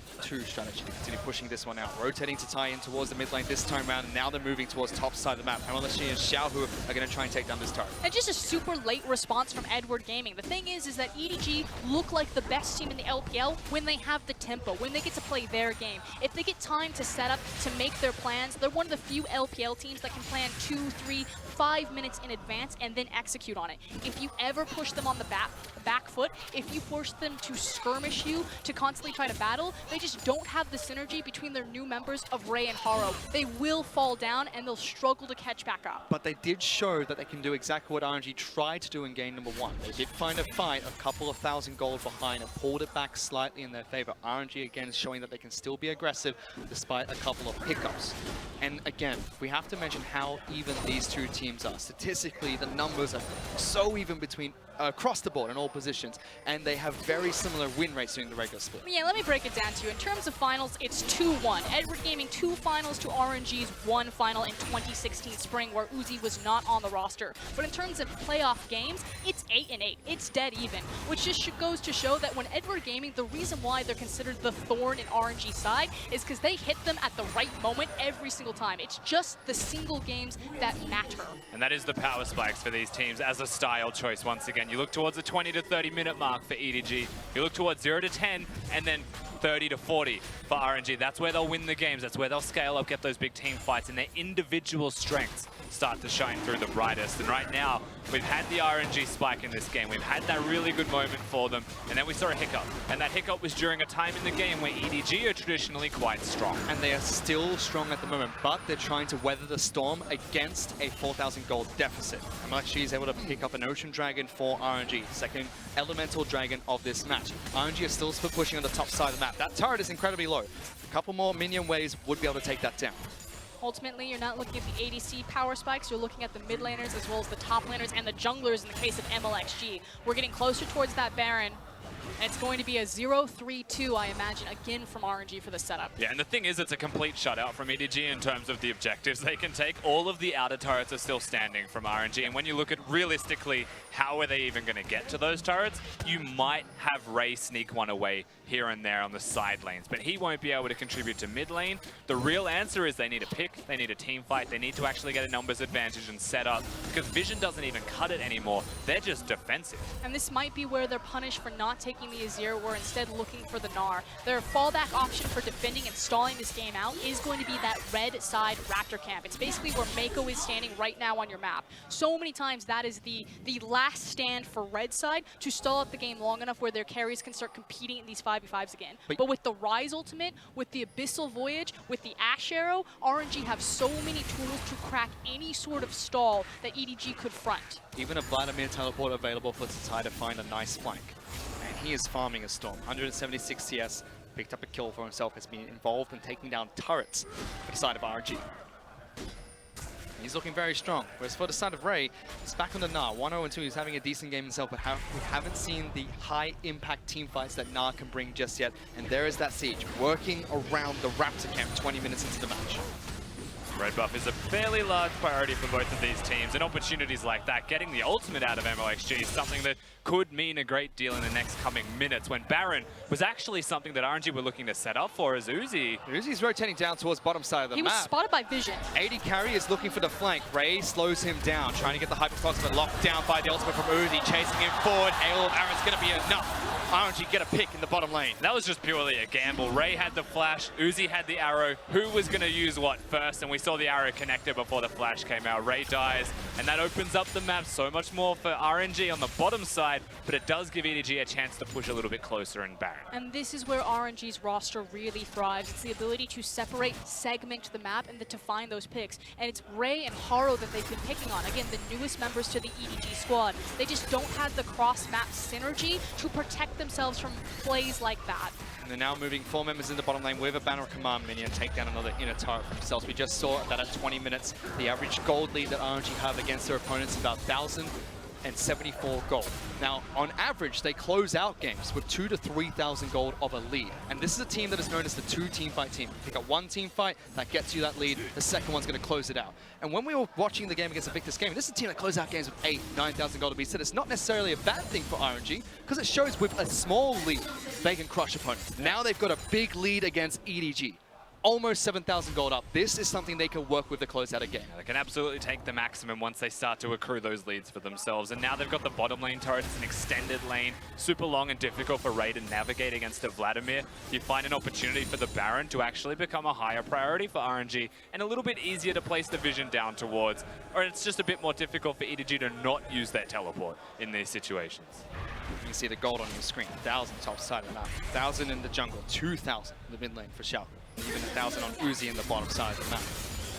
strategy to continue pushing this one out. Rotating to tie in towards the mid lane this time around, and now they're moving towards top side of the map. MLSG and Xiaohu are going to try and take down this turret. And just a super late response from Edward Gaming. The thing is that EDG look like the best team in the LPL when they have the tempo, when they get to play their game. If they get time to set up, to make their plans, they're one of the few LPL teams that can plan 2, 3, 5 minutes in advance and then execute on it. If you ever push them on the back foot, if you force them to skirmish you, to constantly try to battle, they just don't have the synergy between their new members of Ray and Haro. They will fall down and they'll struggle to catch back up. But they did show that they can do exactly what RNG tried to do in game number 1. They did find a fight a couple of thousand gold behind and pulled it back slightly in their favor. RNG again is showing that they can still be aggressive despite a couple of hiccups. And again, we have to mention how even these two teams are. Statistically, the numbers are so even between across the board in all positions, and they have very similar win rates during the regular split. Yeah, let me break it down to you. In terms of finals, it's 2-1. Edward Gaming 2 finals to RNG's 1 final in 2016 spring, where Uzi was not on the roster. But in terms of playoff games, it's 8-8. It's dead even, which just goes to show that when Edward Gaming, the reason why they're considered the thorn in RNG's side is because they hit them at the right moment every single time. It's just the single games that matter. And that is the power spikes for these teams as a style choice once again. You look towards the 20 to 30 minute mark for EDG. You look towards 0 to 10 and then 30 to 40 for RNG. That's where they'll win the games. That's where they'll scale up, get those big team fights, and their individual strengths start to shine through the brightest. And right now, we've had the RNG spike in this game. We've had that really good moment for them, and then we saw a hiccup. And that hiccup was during a time in the game where EDG are traditionally quite strong. And they are still strong at the moment, but they're trying to weather the storm against a 4,000 gold deficit. MLXG is able to pick up an Ocean Dragon for RNG, second elemental dragon of this match. RNG is still pushing on the top side of the map. That turret is incredibly low. A couple more minion waves would be able to take that down. Ultimately, you're not looking at the ADC power spikes, you're looking at the mid laners as well as the top laners and the junglers in the case of MLXG. We're getting closer towards that Baron, and it's going to be a 0-3-2, I imagine, again from RNG for the setup. Yeah, and the thing is, it's a complete shutout from EDG in terms of the objectives they can take. All of the outer turrets are still standing from RNG, and when you look at realistically, how are they even going to get to those turrets? You might have Ray sneak one away here and there on the side lanes, but he won't be able to contribute to mid lane. The real answer is they need a pick, they need a team fight, they need to actually get a numbers advantage and set up, because Vision doesn't even cut it anymore. They're just defensive. And this might be where they're punished for not taking the Azir, or instead looking for the Gnar. Their fallback option for defending and stalling this game out is going to be that red side Raptor camp. It's basically where Mako is standing right now on your map. So many times that is the last stand for red side to stall out the game long enough where their carries can start competing in these 5v5s again. But with the Rise ultimate, with the Abyssal Voyage, with the Ash Arrow, RNG have so many tools to crack any sort of stall that EDG could front. Even a Vladimir teleport available for Tatai to find a nice flank. And he is farming a storm. 176 CS, picked up a kill for himself, has been involved in taking down turrets for the side of RNG. He's looking very strong. Whereas for the side of Ray, he's back on the Gnar. 1-0-2, he's having a decent game himself, but we haven't seen the high-impact team fights that Gnar can bring just yet. And there is that siege, working around the Raptor camp 20 minutes into the match. Red buff is a fairly large priority for both of these teams, and opportunities like that, getting the ultimate out of MLXG is something that could mean a great deal in the next coming minutes, when Baron was actually something that RNG were looking to set up for as Uzi. Uzi's rotating down towards bottom side of the map. He was spotted by Vision. AD carry is looking for the flank. Ray slows him down, trying to get the hyperfox, but locked down by the ultimate from Uzi, chasing him forward. Hail of Aaron's going to be enough. RNG get a pick in the bottom lane. That was just purely a gamble. Ray had the flash, Uzi had the arrow. Who was going to use what first? And we saw the arrow connected before the flash came out. Ray dies, and that opens up the map so much more for RNG on the bottom side, but it does give EDG a chance to push a little bit closer in Baron. And this is where RNG's roster really thrives. It's the ability to separate, segment the map, and to find those picks. And it's Ray and Haro that they've been picking on. Again, the newest members to the EDG squad. They just don't have the cross-map synergy to protect themselves from plays like that. And they're now moving 4 members in the bottom lane with a Banner of Command minion, take down another inner turret for themselves. We just saw that at 20 minutes, the average gold lead that RNG have against their opponents is about 1,074 gold. Now, on average, they close out games with 2,000 to 3,000 gold of a lead. And this is a team that is known as the 2-team fight team. Pick up one team fight, that gets you that lead. The second one's going to close it out. And when we were watching the game against Invictus Gaming, this is a team that closes out games with 8,000, 9,000 gold to be said. It's not necessarily a bad thing for RNG, because it shows with a small lead, they can crush opponents. Now they've got a big lead against EDG. Almost 7,000 gold up. This is something they can work with to close out a game. They can absolutely take the maximum once they start to accrue those leads for themselves. And now they've got the bottom lane turret. It's an extended lane, super long and difficult for Ray to navigate against a Vladimir. You find an opportunity for the Baron to actually become a higher priority for RNG and a little bit easier to place the vision down towards. Or it's just a bit more difficult for EDG to not use their teleport in these situations. You can see the gold on your screen. 1,000 top side of the map. 1,000 in the jungle. 2,000 in the mid lane for Schalke. Even 1,000 on Uzi in the bottom side of the map.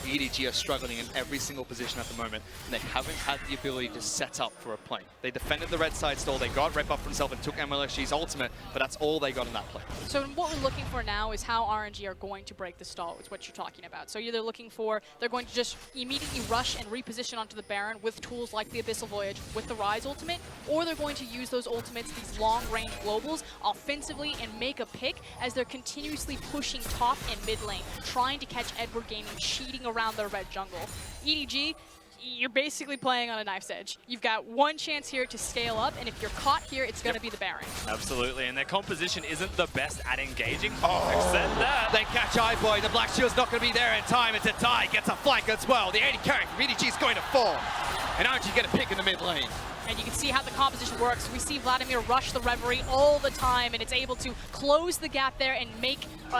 EDG are struggling in every single position at the moment, and they haven't had the ability to set up for a play. They defended the red side stall, they got red buff for themselves and took MLXG's ultimate, but that's all they got in that play. So what we're looking for now is how RNG are going to break the stall, is what you're talking about. So they're looking for, they're going to just immediately rush and reposition onto the Baron with tools like the Abyssal Voyage, with the Rise ultimate, or they're going to use those ultimates, these long-range globals, offensively and make a pick as they're continuously pushing top and mid lane, trying to catch Edward Gaming cheating around their red jungle. EDG, you're basically playing on a knife's edge. You've got one chance here to scale up, and if you're caught here, it's going to be the Baron. Absolutely, and their composition isn't the best at engaging. Except that. They catch iBoy, the Black Shield's not going to be there in time, and Tatai gets a flank as well. The AD carry from EDG is going to fall, and RNG get a pick in the mid lane. And you can see how the composition works. We see Vladimir rush the Reverie all the time, and it's able to close the gap there and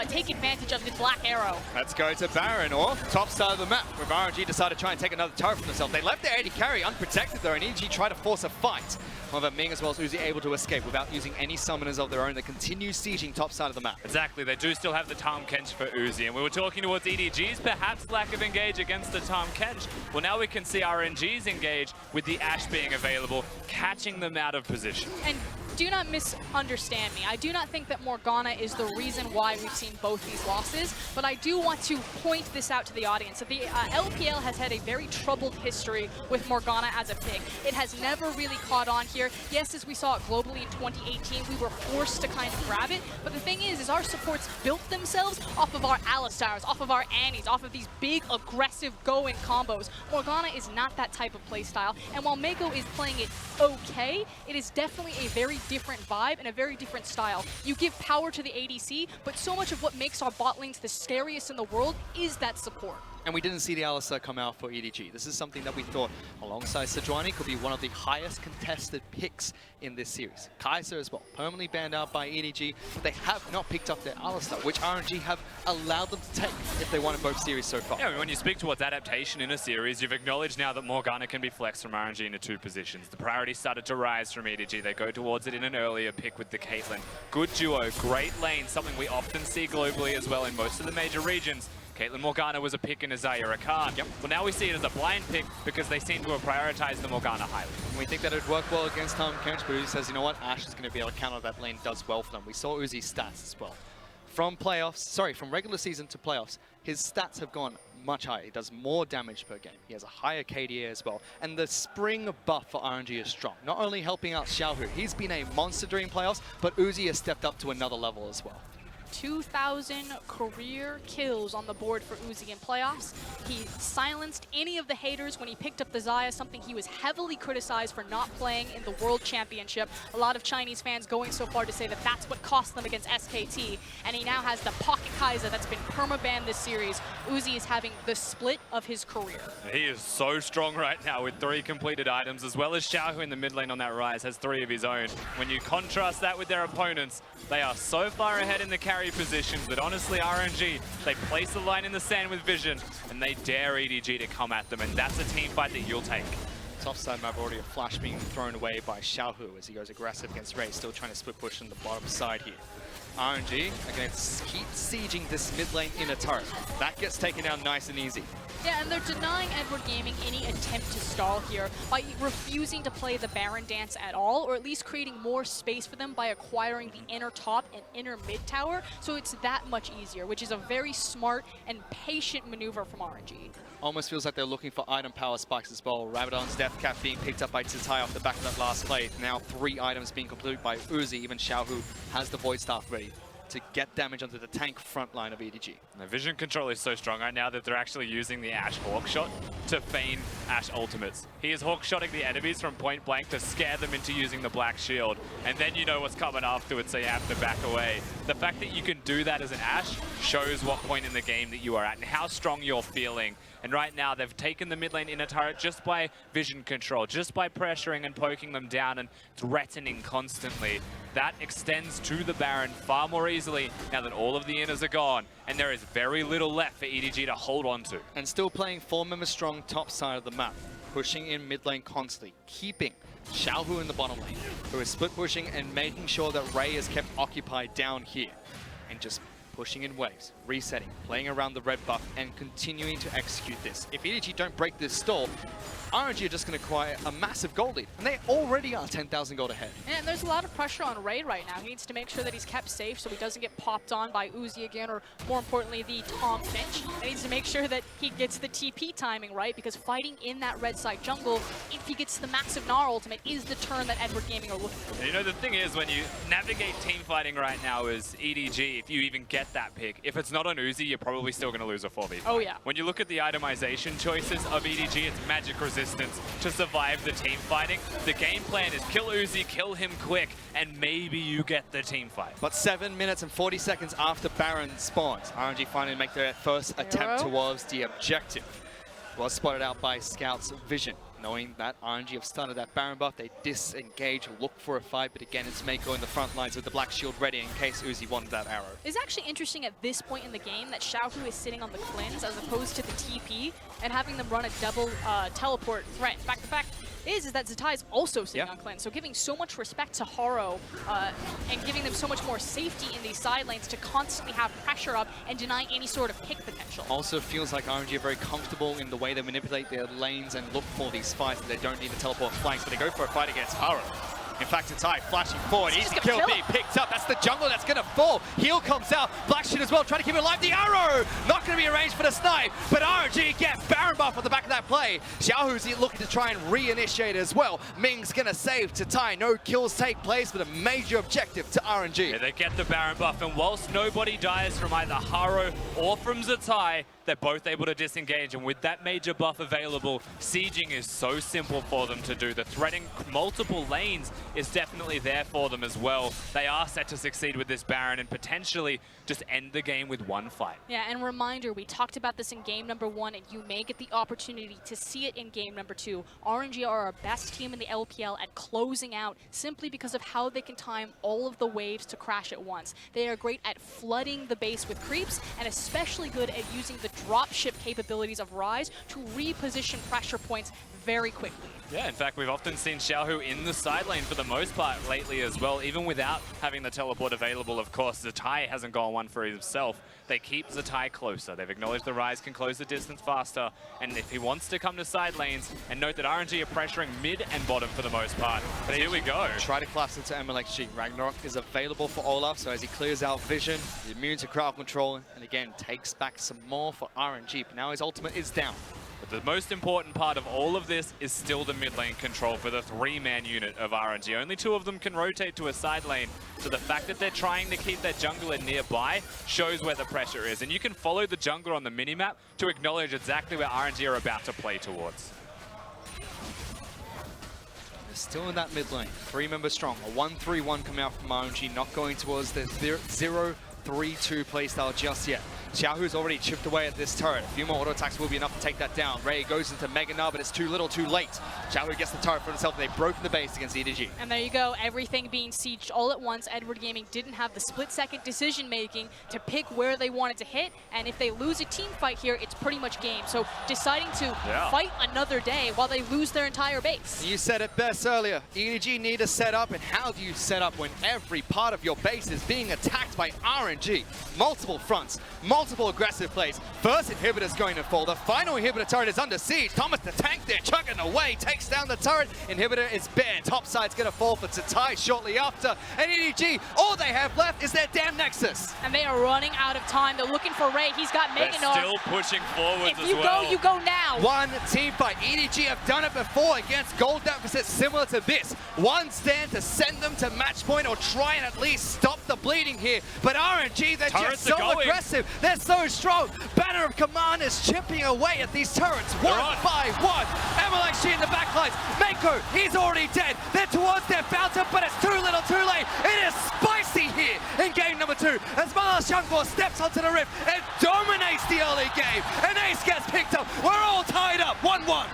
take advantage of the Black Arrow. Let's go to Baron, or top side of the map, with RNG decided to try and take another turret for themselves. They left their AD carry unprotected though, and EDG tried to force a fight. However, Ming as well as Uzi able to escape without using any summoners of their own. They continue sieging top side of the map. Exactly, they do still have the Tahm Kench for Uzi, and we were talking towards EDG's perhaps lack of engage against the Tahm Kench. Well, now we can see RNG's engage with the Ashe being available, catching them out of position. And do not misunderstand me. I do not think that Morgana is the reason why we've seen both these losses, but I do want to point this out to the audience. That the LPL has had a very troubled history with Morgana as a pick. It has never really caught on here. Yes, as we saw it globally in 2018, we were forced to kind of grab it, but the thing is our supports built themselves off of our Alistars, off of our Annies, off of these big, aggressive go-in combos. Morgana is not that type of playstyle, and while Mako is playing it okay, it is definitely a very different vibe and a very different style. You give power to the ADC, but so much of what makes our bot lanes the scariest in the world is that support. And we didn't see the Alistar come out for EDG. This is something that we thought, alongside Sejuani, could be one of the highest contested picks in this series. Kai'Sa as well, permanently banned out by EDG, but they have not picked up their Alistar, which RNG have allowed them to take if they won in both series so far. Yeah, I mean, when you speak towards adaptation in a series, you've acknowledged now that Morgana can be flexed from RNG into 2 positions. The priority started to rise from EDG. They go towards it in an earlier pick with the Caitlyn. Good duo, great lane, something we often see globally as well in most of the major regions. Caitlyn Morgana was a pick in Azaya Rakan. Yep. Well, now we see it as a blind pick because they seem to have prioritized the Morgana highly. And we think that it would work well against Tahm Kench, but Uzi says, you know what, Ashe is going to be able to counter that lane, does well for them. We saw Uzi's stats as well. From regular season to playoffs, his stats have gone much higher. He does more damage per game. He has a higher KDA as well. And the spring buff for RNG is strong. Not only helping out Xiaohu, he's been a monster during playoffs, but Uzi has stepped up to another level as well. 2,000 career kills on the board for Uzi in playoffs. He silenced any of the haters when he picked up the Xayah, something he was heavily criticized for not playing in the World Championship. A lot of Chinese fans going so far to say that that's what cost them against SKT. And he now has the Pocket Kai'Sa that's been perma-banned this series. Uzi is having the split of his career. He is so strong right now with 3 completed items, as well as Xiaohu in the mid lane on that rise has 3 of his own. When you contrast that with their opponents, they are so far ahead in the carry positions that honestly RNG, they place the line in the sand with vision and they dare EDG to come at them, and that's a team fight that you'll take. Top side map, already a flash being thrown away by Xiaohu as he goes aggressive against Ray, still trying to split push on the bottom side here. RNG are going to keep sieging this mid lane inner turret. That gets taken down nice and easy. Yeah, and they're denying Edward Gaming any attempt to stall here by refusing to play the Baron dance at all, or at least creating more space for them by acquiring the inner top and inner mid tower, so it's that much easier, which is a very smart and patient maneuver from RNG. Almost feels like they're looking for item power spikes as well. Rabadon's Death Cap being picked up by Tizai off the back of that last play. Now 3 items being completed by Uzi. Even Xiaohu has the Void Staff ready to get damage onto the tank front line of EDG. The vision control is so strong right now that they're actually using the Ashe Hawk Shot to feign Ashe ultimates. He is Hawk Shotting the enemies from point blank to scare them into using the Black Shield, and then you know what's coming afterwards, so you have to back away. The fact that you can do that as an Ashe shows what point in the game that you are at and how strong you're feeling. And right now, they've taken the mid lane inner turret just by vision control, just by pressuring and poking them down and threatening constantly. That extends to the Baron far more easily now that all of the inners are gone, and there is very little left for EDG to hold on to. And still playing 4-member strong top side of the map, pushing in mid lane constantly, keeping Xiaohu in the bottom lane, who is split pushing and making sure that Ray is kept occupied down here, and just pushing in waves, resetting, playing around the red buff, and continuing to execute this. If EDG don't break this stall, RNG are just going to acquire a massive gold lead, and they already are 10,000 gold ahead. And there's a lot of pressure on Ray right now. He needs to make sure that he's kept safe so he doesn't get popped on by Uzi again, or more importantly, the Tahm Kench. He needs to make sure that he gets the TP timing right, because fighting in that red side jungle, if he gets the massive Gnar ultimate, is the turn that Edward Gaming are looking for. You know, the thing is, when you navigate team fighting right now as EDG, if you even get that pick, if it's not on Uzi, you're probably still going to lose a 4v5. Oh, yeah. When you look at the itemization choices of EDG, it's magic resistance to survive the team fighting. The game plan is kill Uzi, kill him quick, and maybe you get the team fight. But 7 minutes and 40 seconds after Baron spawns, RNG finally make their first attempt towards the objective. Was spotted out by Scout's vision. knowing that RNG have started that Baron buff. They disengage, look for a fight, but again, it's Mako in the front lines with the black shield ready in case Uzi wanted that arrow. It's actually interesting at this point in the game that Xiaohu is sitting on the cleanse as opposed to the TP and having them run a double teleport threat. In fact, the fact is that Zatai is also sitting on cleanse, so giving so much respect to Haro and giving them so much more safety in these side lanes to constantly have pressure up and deny any sort of pick potential. Also feels like RNG are very comfortable in the way they manipulate their lanes and look for these fights. They don't need to teleport flanks, but they go for a fight against Haro. In fact, Zatai flashing forward, easy kill being picked up. That's the jungle that's going to fall. Heal comes out, Black Shit as well, trying to keep it alive. The arrow, not going to be arranged for the snipe, but RNG get Baron buff on the back of that play. Xiaohu's looking to try and reinitiate as well. Ming's going to save Zatai. No kills take place, but a major objective to RNG. Yeah, they get the Baron buff, and whilst nobody dies from either Haro or from Zatai, they're both able to disengage, and with that major buff available, sieging is so simple for them to do. The threading multiple lanes is definitely there for them as well. They are set to succeed with this Baron and potentially just end the game with one fight. Yeah, and reminder, we talked about this in game number 1, and you may get the opportunity to see it in game number 2. RNG are our best team in the LPL at closing out simply because of how they can time all of the waves to crash at once. They are great at flooding the base with creeps, and especially good at using the dropship capabilities of Rise to reposition pressure points very quickly. Yeah, in fact, we've often seen Xiaohu in the side lane for the most part lately as well, even without having the teleport available. Of course, Zatai hasn't gone one for himself. They keep Zatai closer. They've acknowledged the Rise can close the distance faster, and if he wants to come to side lanes, and note that RNG are pressuring mid and bottom for the most part. But here we go. Try to collapse into MLXG. Ragnarok is available for Olaf, so as he clears out vision, he's immune to crowd control, and again, takes back some more for RNG, but now his ultimate is down. But the most important part of all of this is still the mid lane control for the 3-man unit of RNG. Only 2 of them can rotate to a side lane, so the fact that they're trying to keep their jungler nearby shows where the pressure is. And you can follow the jungler on the minimap to acknowledge exactly where RNG are about to play towards. They're still in that mid lane, 3 members strong. A 1-3-1 coming out from RNG, not going towards the 0-3-2 playstyle just yet. Xiaohu's already chipped away at this turret. A few more auto attacks will be enough to take that down. Ray goes into Mega Nub, but it's too little, too late. Xiaohu gets the turret for himself, and they've broken the base against EDG. And there you go, everything being sieged all at once. Edward Gaming didn't have the split-second decision-making to pick where they wanted to hit, and if they lose a team fight here, it's pretty much game. So deciding to fight another day while they lose their entire base. You said it best earlier. EDG need to set up, and how do you set up when every part of your base is being attacked by RNG? Multiple fronts, multiple aggressive plays. First inhibitor's going to fall. The final inhibitor turret is under siege. Thomas the tank there chugging away, takes down the turret. Inhibitor is bare. Top side's going to fall for Zatai shortly after. And EDG, all they have left is their damn Nexus. And they are running out of time. They're looking for Ray. He's got Mega Nub. They're still pushing forwards as well. If you go now. One team fight. EDG have done it before against gold deficits similar to this. One stand to send them to match point or try and at least stop the bleeding here. But RNG, they're just so aggressive. They're so strong. Banner of Command is chipping away at these turrets one by one. MLXG in the backlines. Mako, he's already dead. They're towards their fountain, but it's too little too late. It is spicy here in game number 2 as Malas Youngboy steps onto the rift and dominates the early game. And Ace gets picked up. We're all tied up 1-1.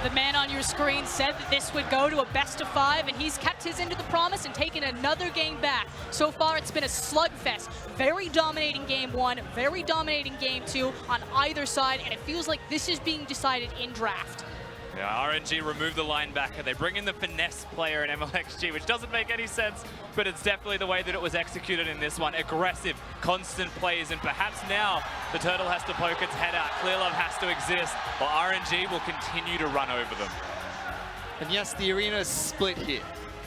The man on your screen said that this would go to a best of 5, and he's kept his end of the promise and taken another game back. So far, it's been a slugfest. Very dominating game 1, very dominating game 2 on either side, and it feels like this is being decided in draft. Yeah, RNG remove the linebacker. They bring in the finesse player in MLXG, which doesn't make any sense, but it's definitely the way that it was executed in this one. Aggressive, constant plays, and perhaps now the turtle has to poke its head out. Clear Love has to exist, while RNG will continue to run over them. And yes, the arena is split here.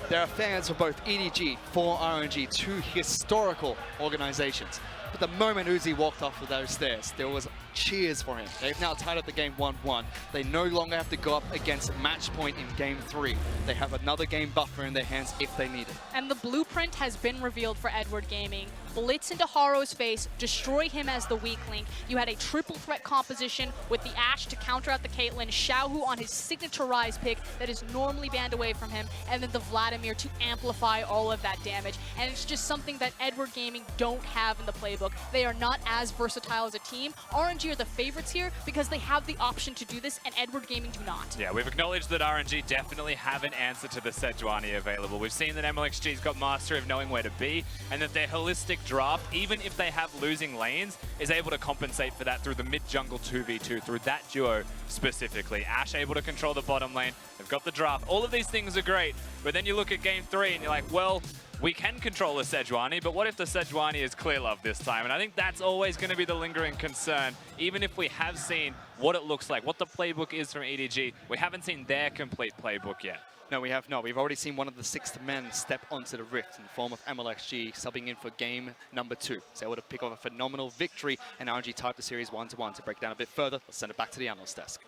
There are fans for both EDG, for RNG, 2 historical organizations. But the moment Uzi walked off of those stairs, there was cheers for him. They've now tied up the game 1-1. They no longer have to go up against match point in game 3. They have another game buffer in their hands if they need it. And the blueprint has been revealed for Edward Gaming. Blitz into Haro's face, destroy him as the weak link. You had a triple threat composition with the Ashe to counter out the Caitlyn, Xiaohu on his signature Rise pick that is normally banned away from him, and then the Vladimir to amplify all of that damage. And it's just something that Edward Gaming don't have in the playbook. They are not as versatile as a team. RNG RNG are the favorites here because they have the option to do this, and Edward Gaming do not. Yeah, we've acknowledged that RNG definitely have an answer to the Sejuani available. We've seen that MLXG's got mastery of knowing where to be, and that their holistic draft, even if they have losing lanes, is able to compensate for that through the mid-jungle 2v2, through that duo specifically. Ashe able to control the bottom lane, they've got the draft. All of these things are great, but then you look at game 3 and you're like, well, we can control a Sejuani, but what if the Sejuani is clear love this time? And I think that's always going to be the lingering concern, even if we have seen what it looks like, what the playbook is from EDG. We haven't seen their complete playbook yet. No, we have not. We've already seen one of the 6th men step onto the Rift in the form of MLXG, subbing in for game number 2. So able to pick up a phenomenal victory, and RNG tied the series 1-1. To break down a bit further, let's send it back to the analyst desk.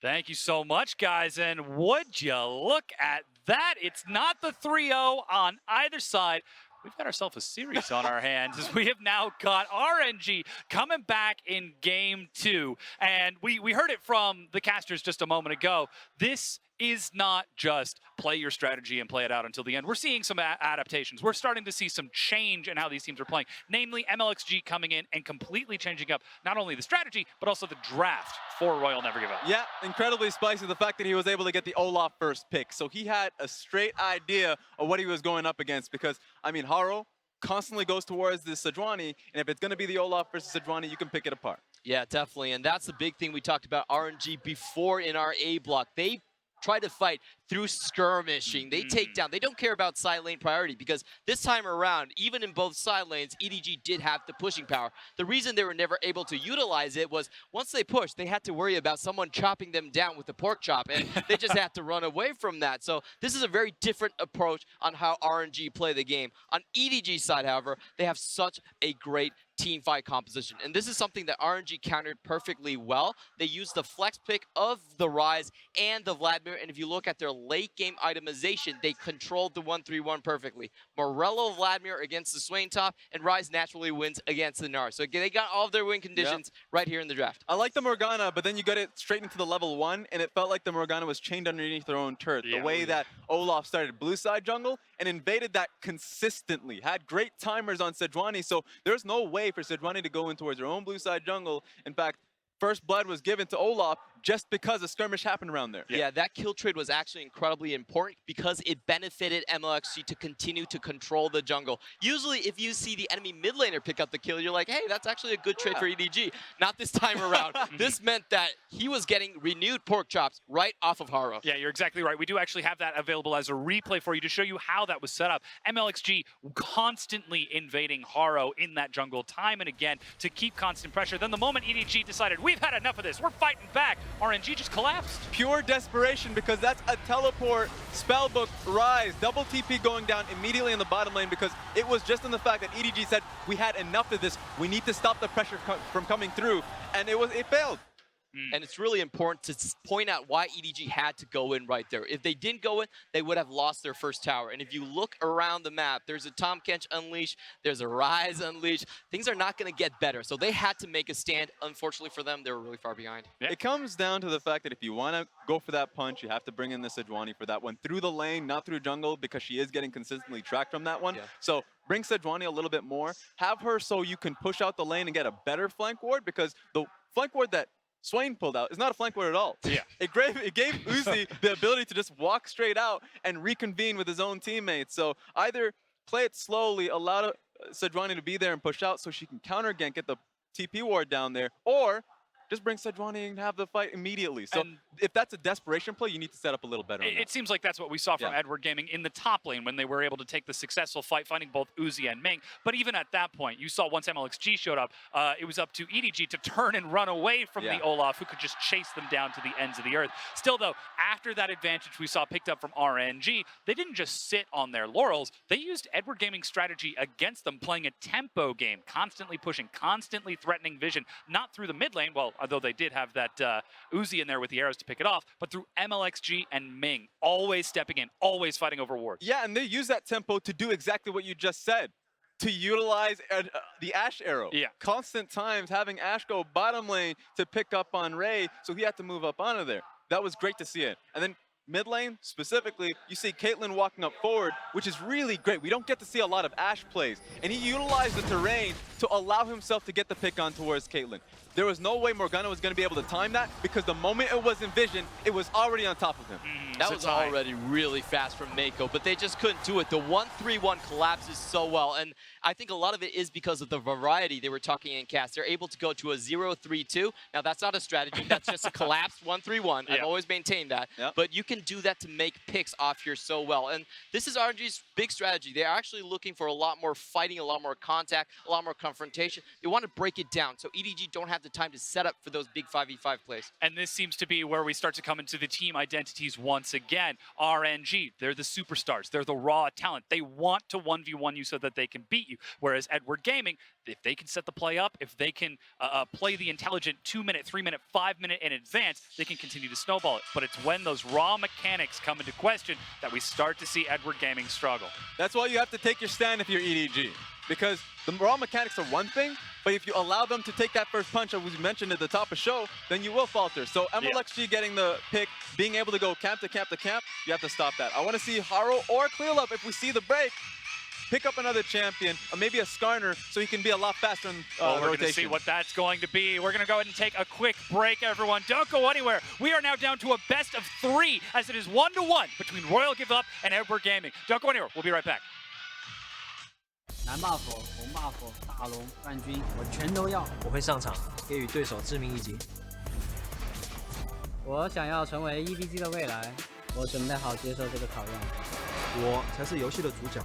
Thank you so much, guys. And would you look at that? It's not the 3-0 on either side. We've got ourselves a series on our hands as we have now got RNG coming back in game 2. And we heard it from the casters just a moment ago. This is not just play your strategy and play it out until the end. We're seeing some adaptations. We're starting to see some change in how these teams are playing, namely MLXG coming in and completely changing up not only the strategy, but also the draft for Royal Never Give Up. Yeah, incredibly spicy, the fact that he was able to get the Olaf first pick. So he had a straight idea of what he was going up against because, I mean, Haro constantly goes towards this Sejuani, and if it's going to be the Olaf versus Sejuani, you can pick it apart. Yeah, definitely, and that's the big thing we talked about RNG before in our A block. They try to fight through skirmishing. They take down. They don't care about side lane priority because this time around, even in both side lanes, EDG did have the pushing power. The reason they were never able to utilize it was once they pushed, they had to worry about someone chopping them down with the pork chop, and they just had to run away from that. So this is a very different approach on how RNG play the game. On EDG side, however, they have such a great team fight composition, and this is something that RNG countered perfectly well. They used the flex pick of the Ryze and the Vladimir, and if you look at their late game itemization, they controlled the 1-3-1 perfectly. Morello Vladimir against the Swain top, and Ryze naturally wins against the Gnar. So they got all of their win conditions right here in the draft. I like the Morgana, but then you got it straight into the level 1, and it felt like the Morgana was chained underneath their own turret. The way that Olaf started blue side jungle and invaded that consistently, had great timers on Sejuani, so there's no way for Sejuani to go in towards their own blue side jungle. In fact, first blood was given to Olaf just because a skirmish happened around there. Yeah, that kill trade was actually incredibly important because it benefited MLXG to continue to control the jungle. Usually, if you see the enemy mid laner pick up the kill, you're like, hey, that's actually a good trade for EDG. Not this time around. This meant that he was getting renewed pork chops right off of Haro. Yeah, you're exactly right. We do actually have that available as a replay for you to show you how that was set up. MLXG constantly invading Haro in that jungle time and again to keep constant pressure. Then the moment EDG decided, we've had enough of this, we're fighting back, RNG just collapsed. Pure desperation because that's a teleport, spellbook, Ryze, double TP going down immediately in the bottom lane because it was just in the fact that EDG said, we had enough of this, we need to stop the pressure from coming through, and it failed. And it's really important to point out why EDG had to go in right there. If they didn't go in, they would have lost their first tower. And if you look around the map, there's a Tahm Kench Unleash, there's a Ryze Unleash. Things are not going to get better. So they had to make a stand. Unfortunately for them, they were really far behind. Yeah. It comes down to the fact that if you want to go for that punch, you have to bring in the Sejuani for that one. Through the lane, not through jungle, because she is getting consistently tracked from that one. Yeah. So bring Sejuani a little bit more. Have her so you can push out the lane and get a better flank ward, because the flank ward that Swain pulled out is not a flank ward at all. Yeah. It gave Uzi the ability to just walk straight out and reconvene with his own teammates. So either play it slowly, allow Sejuani to be there and push out so she can counter gank, get the TP ward down there, or just bring Sejuani and have the fight immediately. So if that's a desperation play, you need to set up a little better. It seems like that's what we saw from Edward Gaming in the top lane when they were able to take the successful fight, finding both Uzi and Ming. But even at that point, you saw once MLXG showed up, it was up to EDG to turn and run away from the Olaf, who could just chase them down to the ends of the earth. Still, though, after that advantage we saw picked up from RNG, they didn't just sit on their laurels. They used Edward Gaming's strategy against them, playing a tempo game, constantly pushing, constantly threatening vision, not through the mid lane, well, although they did have that Uzi in there with the arrows to pick it off, but through MLXG and Ming, always stepping in, always fighting over ward. Yeah, and they use that tempo to do exactly what you just said, to utilize the Ashe arrow. Yeah. Constant times having Ashe go bottom lane to pick up on Ray, so he had to move up onto there. That was great to see it. And then mid lane specifically, you see Caitlyn walking up forward, which is really great. We don't get to see a lot of Ashe plays, and he utilized the terrain to allow himself to get the pick on towards Caitlyn. There was no way Morgana was going to be able to time that because the moment it was envisioned, it was already on top of him. That was already really fast from Mako, but they just couldn't do it. The 1-3-1 collapses so well, and I think a lot of it is because of the variety they were talking in cast. They're able to go to a 0-3-2. Now, that's not a strategy. That's just a collapsed 1-3-1. I've always maintained that. But you can do that to make picks off here so well. And this is RNG's big strategy. They're actually looking for a lot more fighting, a lot more contact, a lot more confrontation. They want to break it down, so EDG don't have the time to set up for those big 5v5 plays. And this seems to be where we start to come into the team identities once again. RNG, they're the superstars. They're the raw talent. They want to 1v1 you so that they can beat you. Whereas Edward Gaming, if they can set the play up, if they can play the intelligent 2-minute, 3-minute, 5-minute in advance, they can continue to snowball it. But it's when those raw mechanics come into question that we start to see Edward Gaming struggle. That's why you have to take your stand if you're EDG. Because the raw mechanics are one thing, but if you allow them to take that first punch, as we mentioned at the top of show, then you will falter. So MLXG getting the pick, being able to go camp to camp to camp, you have to stop that. I want to see Haro or Clearlove, if we see the break, pick up another champion, or maybe a Skarner, so he can be a lot faster in we're going to see what that's going to be. We're going to go ahead and take a quick break, everyone. Don't go anywhere. We are now down to a best of 3, as it is 1-1 between Royal Give Up and Edward Gaming. Don't go anywhere. We'll be right back. 蓝 buff、红 buff、大龙、冠军，我全都要。我会上场，给予对手致命一击。我想要成为 EDG 的未来，我准备好接受这个考验。我才是游戏的主角。